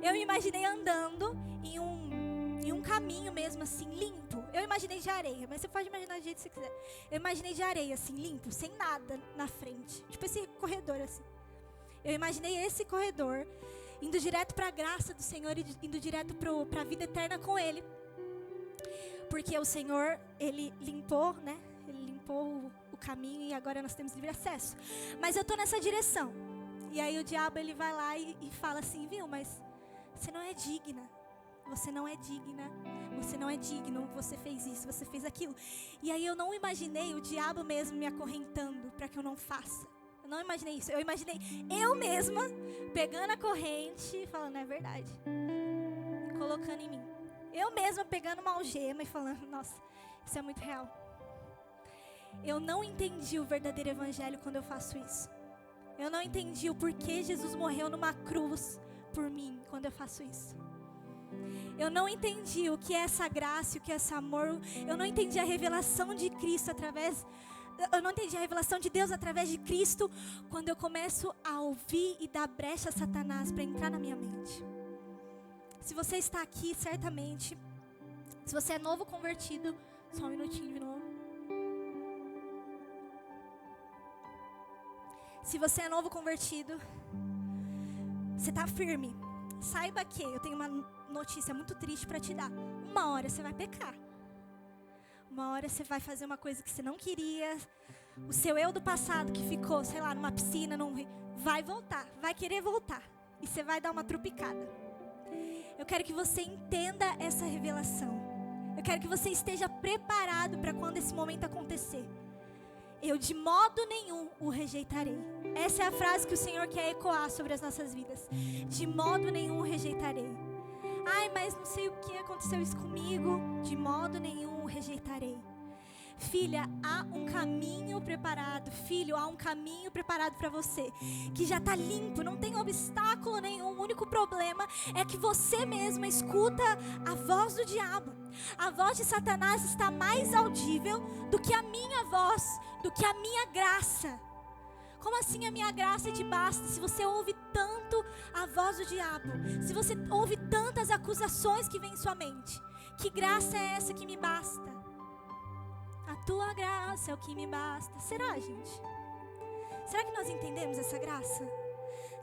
Eu me imaginei andando em um caminho mesmo assim, limpo. Eu imaginei de areia, mas você pode imaginar do jeito que você quiser. Eu imaginei de areia assim, limpo, sem nada na frente. Tipo esse corredor assim. Eu imaginei esse corredor, indo direto para a graça do Senhor e indo direto para a vida eterna com Ele. Porque o Senhor, Ele limpou, né? Ele limpou o caminho e agora nós temos livre acesso. Mas eu estou nessa direção. E aí o diabo, ele vai lá e fala assim, viu, mas você não é digna. Você não é digna. Você não é digno. Você fez isso, você fez aquilo. E aí eu não imaginei o diabo mesmo me acorrentando para que eu não faça. Eu não imaginei isso. Eu imaginei eu mesma pegando a corrente e falando, é verdade. E colocando em mim. Eu mesma pegando uma algema e falando, nossa, isso é muito real. Eu não entendi o verdadeiro evangelho quando eu faço isso. Eu não entendi o porquê Jesus morreu numa cruz por mim quando eu faço isso. Eu não entendi o que é essa graça, o que é esse amor. Eu não entendi a revelação de Cristo eu não entendi a revelação de Deus através de Cristo quando eu começo a ouvir e dar brecha a Satanás para entrar na minha mente. Se você está aqui, certamente, se você é novo convertido, só um minutinho de novo. Se você é novo convertido, você está firme. Saiba que eu tenho uma notícia muito triste para te dar. Uma hora você vai pecar. Uma hora você vai fazer uma coisa que você não queria. O seu eu do passado que ficou, sei lá, numa piscina, vai voltar, vai querer voltar. E você vai dar uma trupicada. Eu quero que você entenda essa revelação. Eu quero que você esteja preparado para quando esse momento acontecer. Eu de modo nenhum o rejeitarei. Essa é a frase que o Senhor quer ecoar sobre as nossas vidas. De modo nenhum o rejeitarei. Ai, Ai, mas não sei o que aconteceu isso comigo. De modo nenhum o rejeitarei. Filha, há um caminho preparado. Filho, há um caminho preparado para você, que já está limpo, não tem obstáculo nenhum. O único problema é que você mesma escuta a voz do diabo. A voz de Satanás está mais audível do que a minha voz, do que a minha graça. Como assim a minha graça te basta? Se você ouve tanto a voz do diabo, se você ouve tantas acusações que vêm em sua mente, que graça é essa que me basta? A tua graça é o que me basta. Será, gente? Será que nós entendemos essa graça?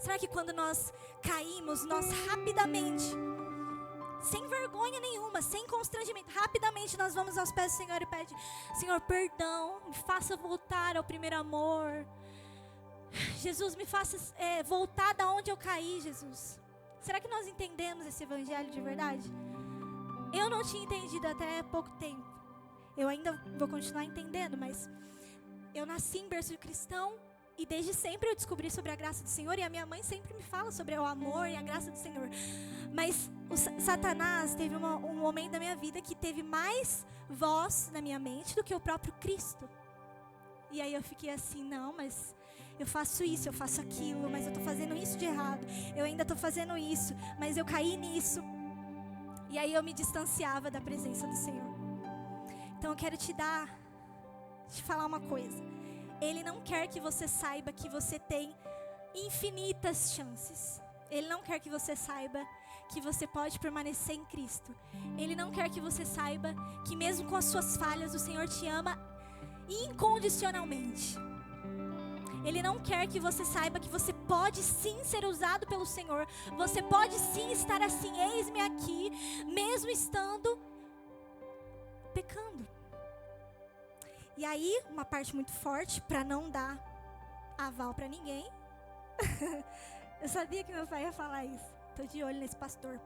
Será que quando nós caímos, nós rapidamente, sem vergonha nenhuma, sem constrangimento, rapidamente nós vamos aos pés do Senhor e pede: Senhor, perdão, me faça voltar ao primeiro amor. Jesus, me faça voltar da onde eu caí, Jesus. Será que nós entendemos esse evangelho de verdade? Eu não tinha entendido até pouco tempo. Eu ainda vou continuar entendendo, mas eu nasci em berço cristão e desde sempre eu descobri sobre a graça do Senhor, e a minha mãe sempre me fala sobre o amor e a graça do Senhor. Mas o Satanás teve um momento da minha vida que teve mais voz na minha mente do que o próprio Cristo. E aí eu fiquei assim: não, mas eu faço isso, eu faço aquilo, mas eu estou fazendo isso de errado. Eu ainda estou fazendo isso, mas eu caí nisso. E aí eu me distanciava da presença do Senhor. Então eu quero te falar uma coisa. Ele não quer que você saiba que você tem infinitas chances. Ele não quer que você saiba que você pode permanecer em Cristo. Ele não quer que você saiba que mesmo com as suas falhas, o Senhor te ama incondicionalmente. Ele não quer que você saiba que você pode sim ser usado pelo Senhor. Você pode sim estar assim: eis-me aqui, mesmo estando pecando. E aí, uma parte muito forte, para não dar aval para ninguém. Eu sabia que meu pai ia falar isso. Tô de olho nesse pastor.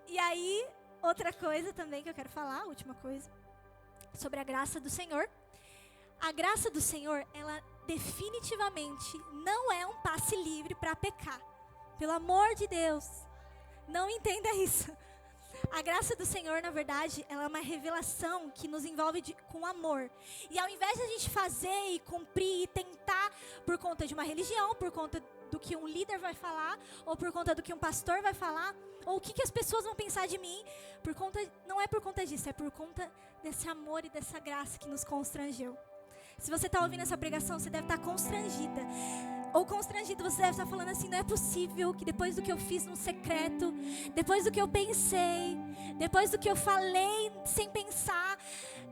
E aí, outra coisa também que eu quero falar, última coisa, sobre a graça do Senhor. A graça do Senhor, ela definitivamente não é um passe livre para pecar. Pelo amor de Deus, não entenda isso. A graça do Senhor, na verdade, ela é uma revelação que nos envolve com amor. E ao invés de a gente fazer e cumprir e tentar por conta de uma religião, por conta do que um líder vai falar, ou por conta do que um pastor vai falar, ou o que as pessoas vão pensar de mim, não é por conta disso, é por conta desse amor e dessa graça que nos constrangeu. Se você está ouvindo essa pregação, você deve estar constrangida. Ou constrangido, você deve estar falando assim: não é possível que depois do que eu fiz no secreto, depois do que eu pensei, depois do que eu falei sem pensar,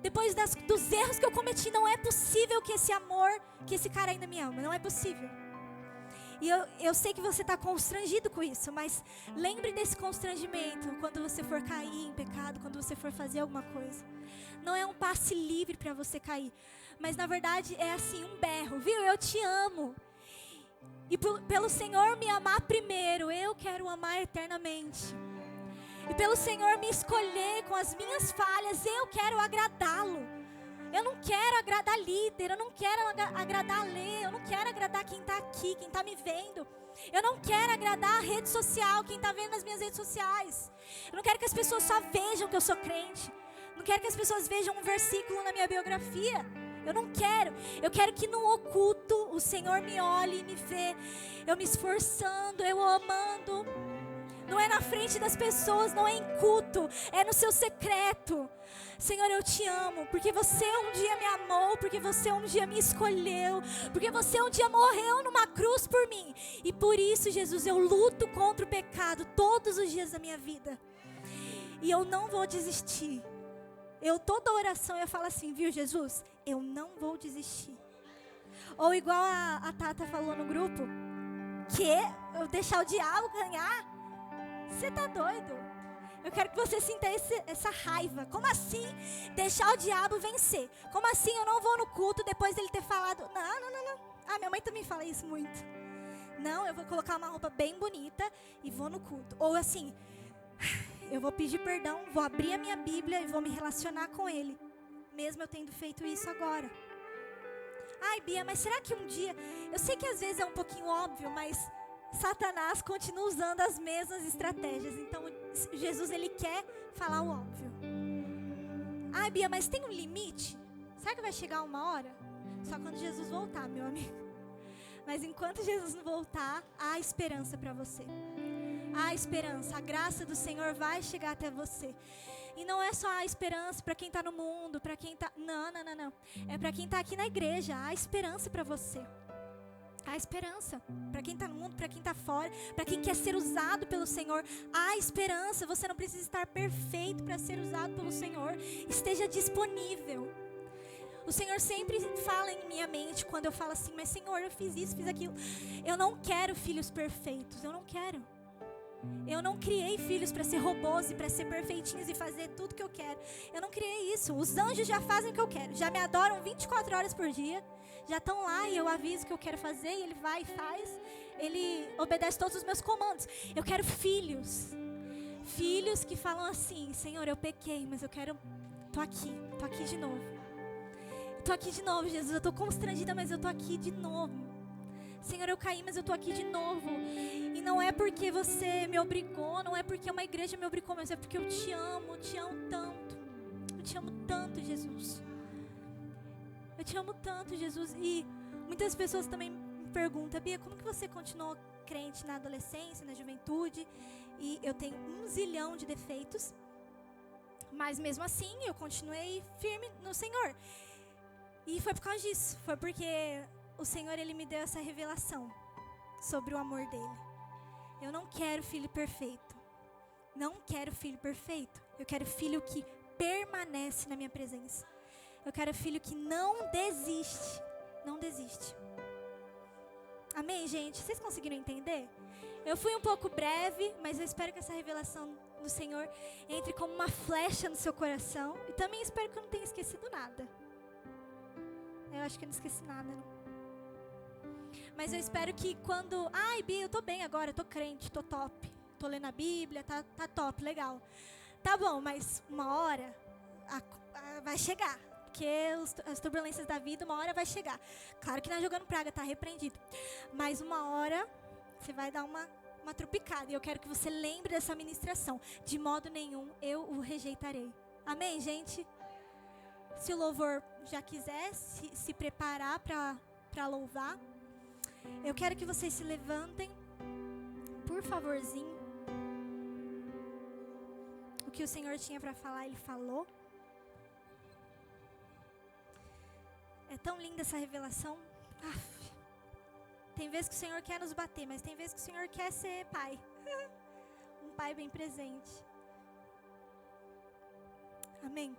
depois dos erros que eu cometi, não é possível que esse amor, que esse cara ainda me ama. Não é possível. E eu sei que você está constrangido com isso, mas lembre desse constrangimento quando você for cair em pecado, quando você for fazer alguma coisa. Não é um passe livre para você cair, mas na verdade é assim, um berro, viu? Eu te amo. E pelo Senhor me amar primeiro, eu quero amar eternamente. E pelo Senhor me escolher com as minhas falhas, eu quero agradá-lo. Eu não quero agradar líder, eu não quero agradar a Lê, eu não quero agradar quem está aqui, quem está me vendo. Eu não quero agradar a rede social, quem está vendo nas minhas redes sociais. Eu não quero que as pessoas só vejam que eu sou crente. Não quero que as pessoas vejam um versículo na minha biografia. Eu não quero. Eu quero que no oculto o Senhor me olhe e me vê. Eu me esforçando, eu amando. Não é na frente das pessoas, não é em culto, é no seu secreto. Senhor, eu te amo, porque você um dia me amou, porque você um dia me escolheu, porque você um dia morreu numa cruz por mim. E por isso, Jesus, eu luto contra o pecado todos os dias da minha vida. E eu não vou desistir. Toda oração eu falo assim, viu, Jesus? Eu não vou desistir. Ou igual a Tata falou no grupo, que eu deixar o diabo ganhar? Você tá doido? Eu quero que você sinta essa raiva. Como assim deixar o diabo vencer? Como assim eu não vou no culto depois dele ter falado? Não. Ah, minha mãe também fala isso muito. Não, eu vou colocar uma roupa bem bonita e vou no culto. Ou assim, eu vou pedir perdão, vou abrir a minha Bíblia e vou me relacionar com ele, mesmo eu tendo feito isso agora. Ai, Bia, mas será que um dia... Eu sei que às vezes é um pouquinho óbvio, mas Satanás continua usando as mesmas estratégias. Então Jesus, ele quer falar o óbvio. Ai, Bia, mas tem um limite? Será que vai chegar uma hora? Só quando Jesus voltar, meu amigo. Mas enquanto Jesus não voltar, há esperança para você. Há esperança, a graça do Senhor vai chegar até você. E não é só a esperança para quem está no mundo, para quem está... Não. É para quem está aqui na igreja. Há esperança para você. Há esperança para quem está no mundo, para quem está fora, para quem quer ser usado pelo Senhor. Há esperança. Você não precisa estar perfeito para ser usado pelo Senhor. Esteja disponível. O Senhor sempre fala em minha mente quando eu falo assim: mas Senhor, eu fiz isso, fiz aquilo. Eu não quero filhos perfeitos. Eu não quero. Eu não criei filhos para ser robôs e para ser perfeitinhos e fazer tudo que eu quero. Eu não criei isso. Os anjos já fazem o que eu quero. Já me adoram 24 horas por dia. Já estão lá e eu aviso o que eu quero fazer e ele vai e faz. Ele obedece todos os meus comandos. Eu quero filhos. Filhos que falam assim: Senhor, eu pequei, mas eu quero... Tô aqui de novo. Tô aqui de novo, Jesus. Eu tô constrangida, mas eu tô aqui de novo. Senhor, eu caí, mas eu tô aqui de novo. E não é porque você me obrigou, não é porque uma igreja me obrigou, mas é porque eu te amo tanto. Eu te amo tanto, Jesus. Eu te amo tanto, Jesus. E muitas pessoas também me perguntam: Bia, como que você continuou crente na adolescência, na juventude? E eu tenho 1 zilhão de defeitos, mas mesmo assim eu continuei firme no Senhor. E foi por causa disso. Foi porque o Senhor, ele me deu essa revelação sobre o amor dele. Eu não quero filho perfeito. Não quero filho perfeito. Eu quero filho que permanece na minha presença. Eu quero filho que não desiste. Não desiste. Amém, gente? Vocês conseguiram entender? Eu fui um pouco breve, mas eu espero que essa revelação do Senhor entre como uma flecha no seu coração. E também espero que eu não tenha esquecido nada. Eu acho que eu não esqueci nada, não. Mas eu espero que quando... Ai, Bia, eu tô bem agora, eu tô crente, tô top. Tô lendo a Bíblia, tá top, legal. Tá bom, mas uma hora vai chegar. Porque as turbulências da vida, uma hora vai chegar. Claro que não é jogando praga, tá repreendido. Mas uma hora você vai dar uma trupicada. E eu quero que você lembre dessa ministração. De modo nenhum eu o rejeitarei. Amém, gente? Se o louvor já quiser se preparar para louvar, eu quero que vocês se levantem, por favorzinho. O que o Senhor tinha para falar, Ele falou. É tão linda essa revelação. Tem vezes que o Senhor quer nos bater, mas tem vezes que o Senhor quer ser pai. Um pai bem presente. Amém.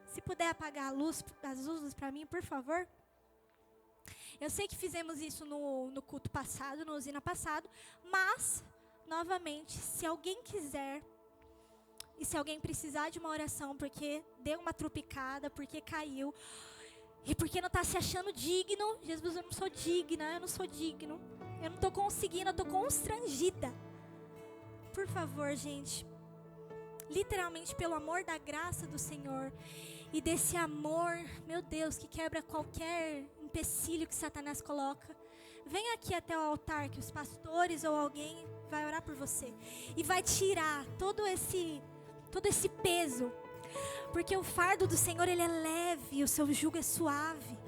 Se puder apagar as luzes para mim, por favor. Eu sei que fizemos isso no culto passado, no usina passado. Mas, novamente, se alguém quiser, e se alguém precisar de uma oração, porque deu uma trupicada, porque caiu, e porque não está se achando digno. Jesus, eu não sou digna, eu não sou digno. Eu não estou conseguindo, eu estou constrangida. Por favor, gente. Literalmente, pelo amor da graça do Senhor. E desse amor, meu Deus, que quebra qualquer empecilho que Satanás coloca. Venha aqui até o altar, que os pastores ou alguém vai orar por você. E vai tirar todo esse peso. Porque o fardo do Senhor, ele é leve, o seu jugo é suave.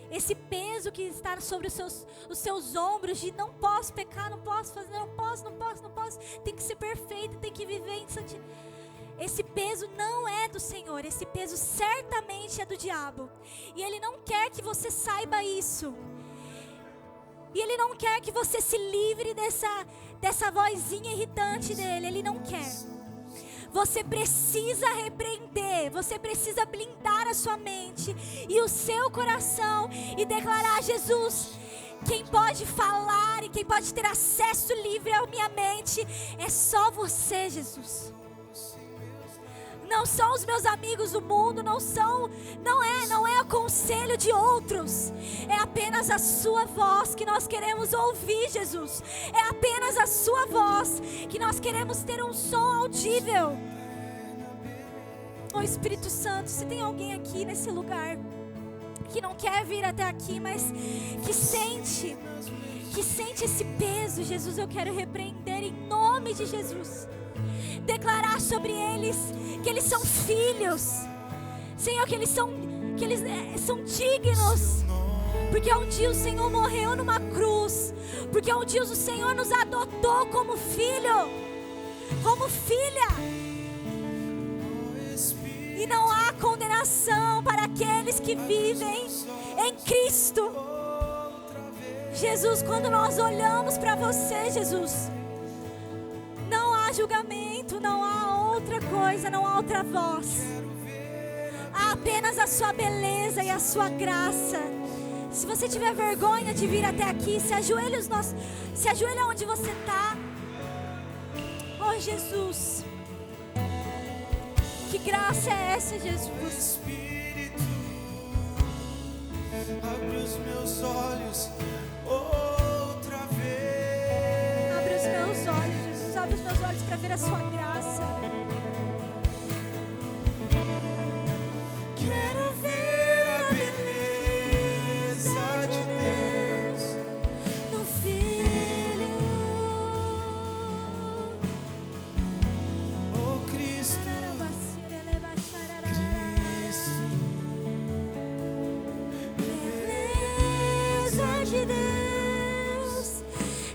Esse peso que está sobre os seus ombros de não posso pecar, não posso fazer, não posso. Tem que ser perfeito, tem que viver em santidade. Esse peso não é do Senhor, esse peso certamente é do diabo. E ele não quer que você saiba isso. E ele não quer que você se livre dessa vozinha irritante dele, ele não quer. Você precisa repreender, você precisa blindar a sua mente e o seu coração e declarar: Jesus, quem pode falar e quem pode ter acesso livre à minha mente é só você, Jesus. Não são os meus amigos do mundo, não é o conselho de outros. É apenas a sua voz que nós queremos ouvir, Jesus. É apenas a sua voz que nós queremos ter um som audível. Oh, Espírito Santo, se tem alguém aqui nesse lugar que não quer vir até aqui, mas que sente esse peso, Jesus, eu quero repreender em nome de Jesus. Declarar sobre eles que eles são filhos, Senhor, que eles são dignos, porque um dia o Senhor morreu numa cruz, porque um dia o Senhor nos adotou como filho, como filha, e não há condenação para aqueles que vivem em Cristo. Jesus, quando nós olhamos para você, Jesus, não há julgamento, não há outra coisa, não há outra voz. Há apenas a sua beleza e a sua graça. Se você tiver vergonha de vir até aqui, se ajoelha onde você está. Oh, Jesus, que graça é essa, Jesus? Espírito, abre os meus olhos outra vez. Abre os meus olhos, Jesus, abre os meus olhos para ver a sua graça. Quero ver a beleza de Deus No Filho. Oh Cristo, Beleza de Deus,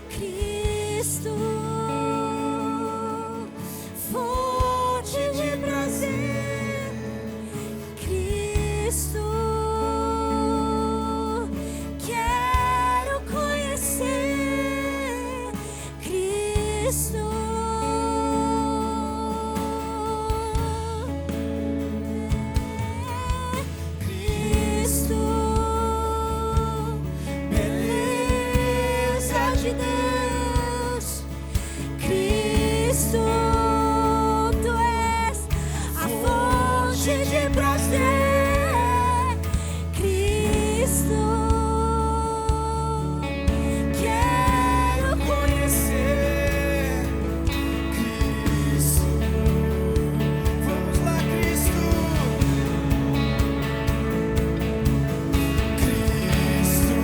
Cristo, fonte de prazer, Cristo, quero conhecer, Cristo. Cristo, beleza de Deus, Cristo, Tu és a fonte de prazer, Cristo, quero conhecer, Cristo. Vamos lá, Cristo. Cristo,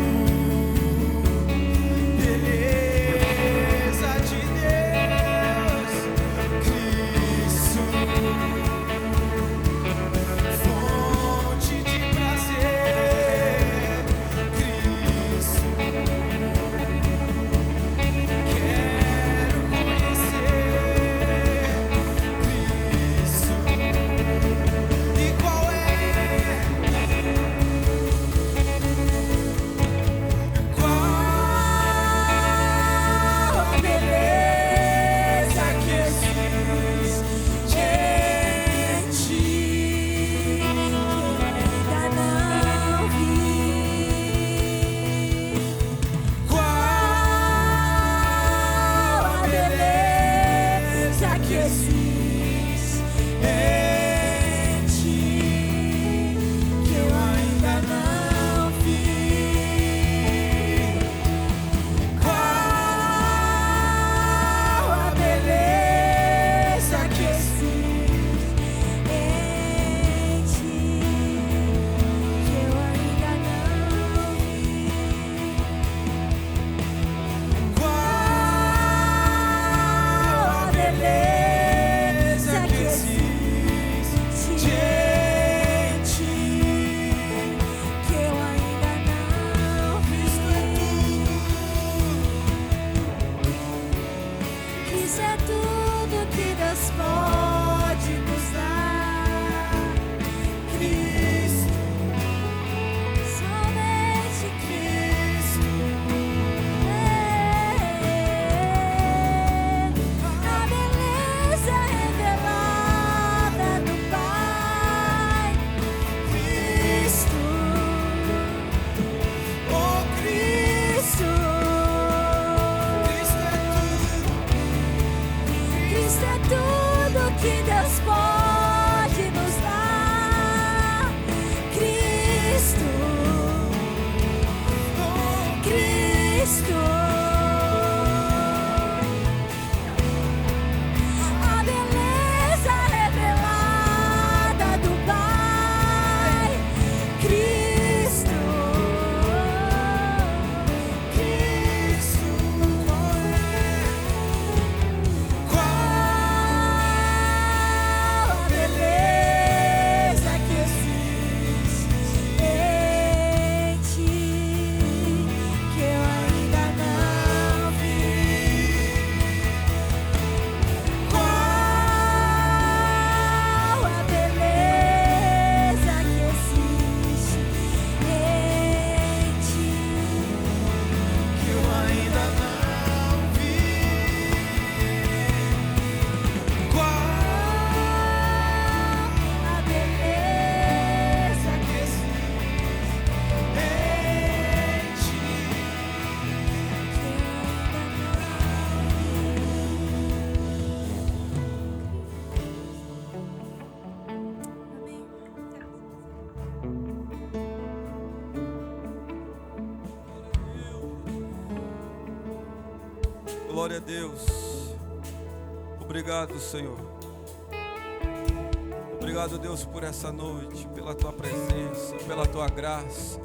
beleza de Deus, Cristo, fonte de prazer, Cristo, quero conhecer, Cristo. E qual é? Qual a beleza que existe em ti? ainda não vi. Qual a beleza que existe em ti que eu ainda não vi? Qual a beleza que existe Em ti, que eu ainda não vi. Qual a beleza que existe em ti Que eu ainda não vi. Isso é tudo que Deus pode nos dar. Cristo, Somente Cristo. A beleza revelada do Pai. Cristo, oh Cristo, Cristo Cristo é tudo que Deus pode nos dar. Cristo, Cristo, a beleza revelada do Pai. Cristo. glória a Deus. Obrigado, Senhor. Obrigado, Deus, por essa noite, pela Tua presença, pela Tua graça.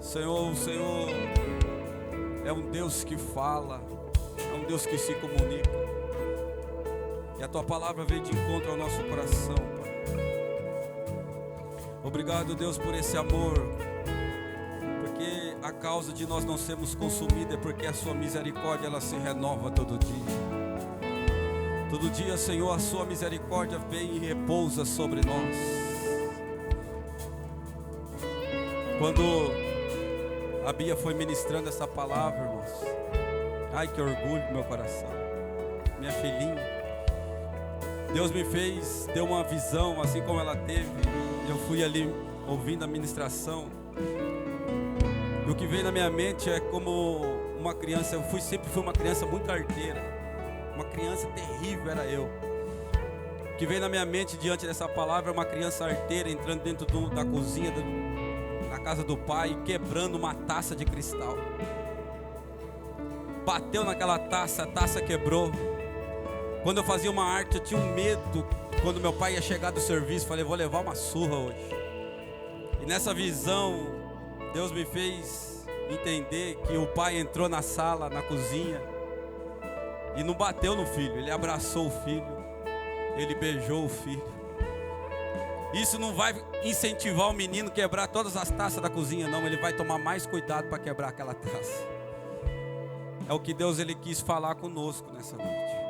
Senhor, o Senhor é um Deus que fala, é um Deus que se comunica. E a Tua palavra veio de encontro ao nosso coração, Pai. Obrigado, Deus, por esse amor. Porque a causa de nós não sermos consumidos é porque a Sua misericórdia, ela se renova todo dia. Todo dia, Senhor, a Sua misericórdia vem e repousa sobre nós. Quando a Bia foi ministrando essa palavra, irmãos, ai, que orgulho do meu coração. Minha filhinha, Deus me fez, deu uma visão, assim como ela teve. Eu fui ali ouvindo a ministração. E o que veio na minha mente é como uma criança. Sempre fui uma criança muito arteira. Uma criança terrível era eu. O que veio na minha mente diante dessa palavra é uma criança arteira entrando dentro da cozinha da casa do pai e quebrando uma taça de cristal. Bateu naquela taça, a taça quebrou. Quando eu fazia uma arte, eu tinha um medo. Quando meu pai ia chegar do serviço, falei, vou levar uma surra hoje. E nessa visão, Deus me fez entender que o pai entrou na sala, na cozinha, e não bateu no filho, ele abraçou o filho, ele beijou o filho. Isso não vai incentivar o menino a quebrar todas as taças da cozinha, não. Ele vai tomar mais cuidado para quebrar aquela taça. É o que Deus ele quis falar conosco nessa noite.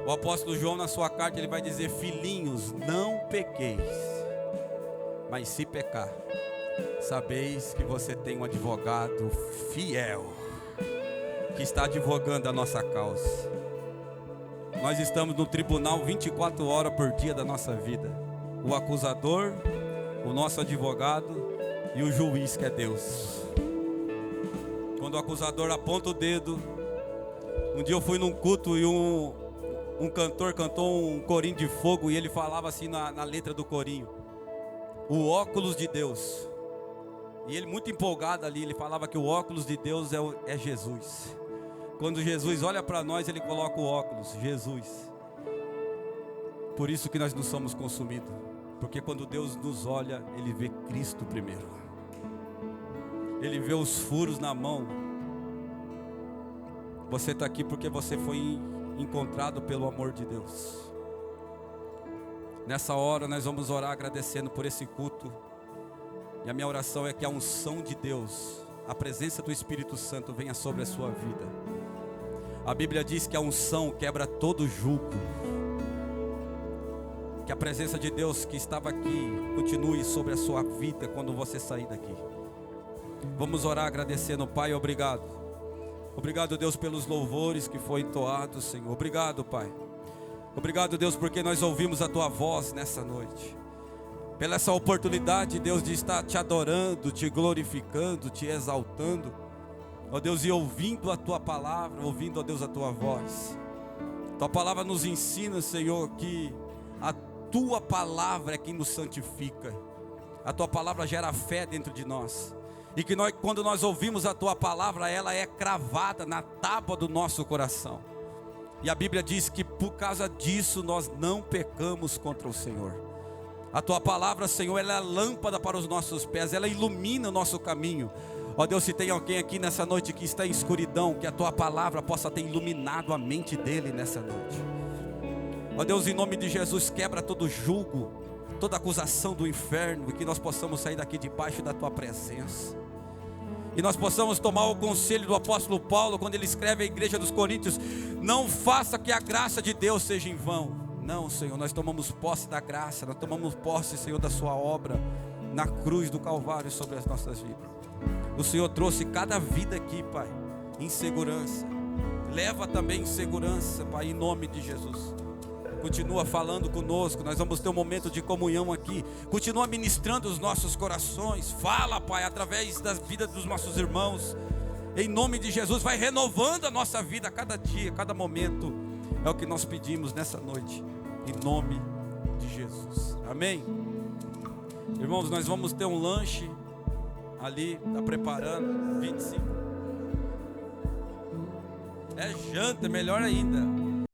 O apóstolo João, na sua carta, ele vai dizer: filhinhos, não pequeis, mas se pecar, sabeis que você tem um advogado fiel, que está advogando a nossa causa. Nós estamos no tribunal 24 horas por dia da nossa vida. O acusador, o nosso advogado e o juiz, que é Deus. Quando o acusador aponta o dedo, um dia eu fui num culto e um cantor cantou um corinho de fogo, e ele falava assim na letra do corinho: o óculos de Deus. E ele muito empolgado ali, ele falava que o óculos de Deus é Jesus. Quando Jesus olha para nós, ele coloca o óculos, Jesus. Por isso que nós não somos consumidos, porque quando Deus nos olha, Ele vê Cristo primeiro. Ele vê os furos na mão. Você está aqui porque você foi encontrado pelo amor de Deus. Nessa hora nós vamos orar agradecendo por esse culto. E a minha oração é que a unção de Deus, a presença do Espírito Santo venha sobre a sua vida. A Bíblia diz que a unção quebra todo jugo. Que a presença de Deus que estava aqui continue sobre a sua vida quando você sair daqui. Vamos orar agradecendo. Pai, obrigado. Obrigado, Deus, pelos louvores que foi entoados, Senhor. Obrigado, Pai. Obrigado, Deus, porque nós ouvimos a Tua voz nessa noite. Pela essa oportunidade, Deus, de estar Te adorando, Te glorificando, Te exaltando. Ó Deus, e ouvindo a Tua palavra, ouvindo, ó Deus, a Tua voz. Tua palavra nos ensina, Senhor, que a Tua palavra é quem nos santifica. A Tua palavra gera fé dentro de nós. E que nós, quando nós ouvimos a Tua palavra, ela é cravada na tábua do nosso coração. E a Bíblia diz que por causa disso nós não pecamos contra o Senhor. A Tua palavra, Senhor, ela é lâmpada para os nossos pés, ela ilumina o nosso caminho. Ó Deus, se tem alguém aqui nessa noite que está em escuridão, que a Tua palavra possa ter iluminado a mente dele nessa noite. Ó Deus, em nome de Jesus, quebra todo jugo, toda acusação do inferno, e que nós possamos sair daqui debaixo da Tua presença. E nós possamos tomar o conselho do apóstolo Paulo, quando ele escreve à igreja dos Coríntios: não faça que a graça de Deus seja em vão. Não, Senhor, nós tomamos posse da graça, nós tomamos posse, Senhor, da Sua obra na cruz do Calvário sobre as nossas vidas. O Senhor trouxe cada vida aqui, Pai, em segurança. Leva também em segurança, Pai, em nome de Jesus. Continua falando conosco, nós vamos ter um momento de comunhão aqui. Continua ministrando os nossos corações. Fala, Pai, através das vidas dos nossos irmãos. Em nome de Jesus, vai renovando a nossa vida a cada dia, a cada momento. É o que nós pedimos nessa noite, em nome de Jesus. Amém? Irmãos, nós vamos ter um lanche ali, está preparando, 25. É janta, melhor ainda.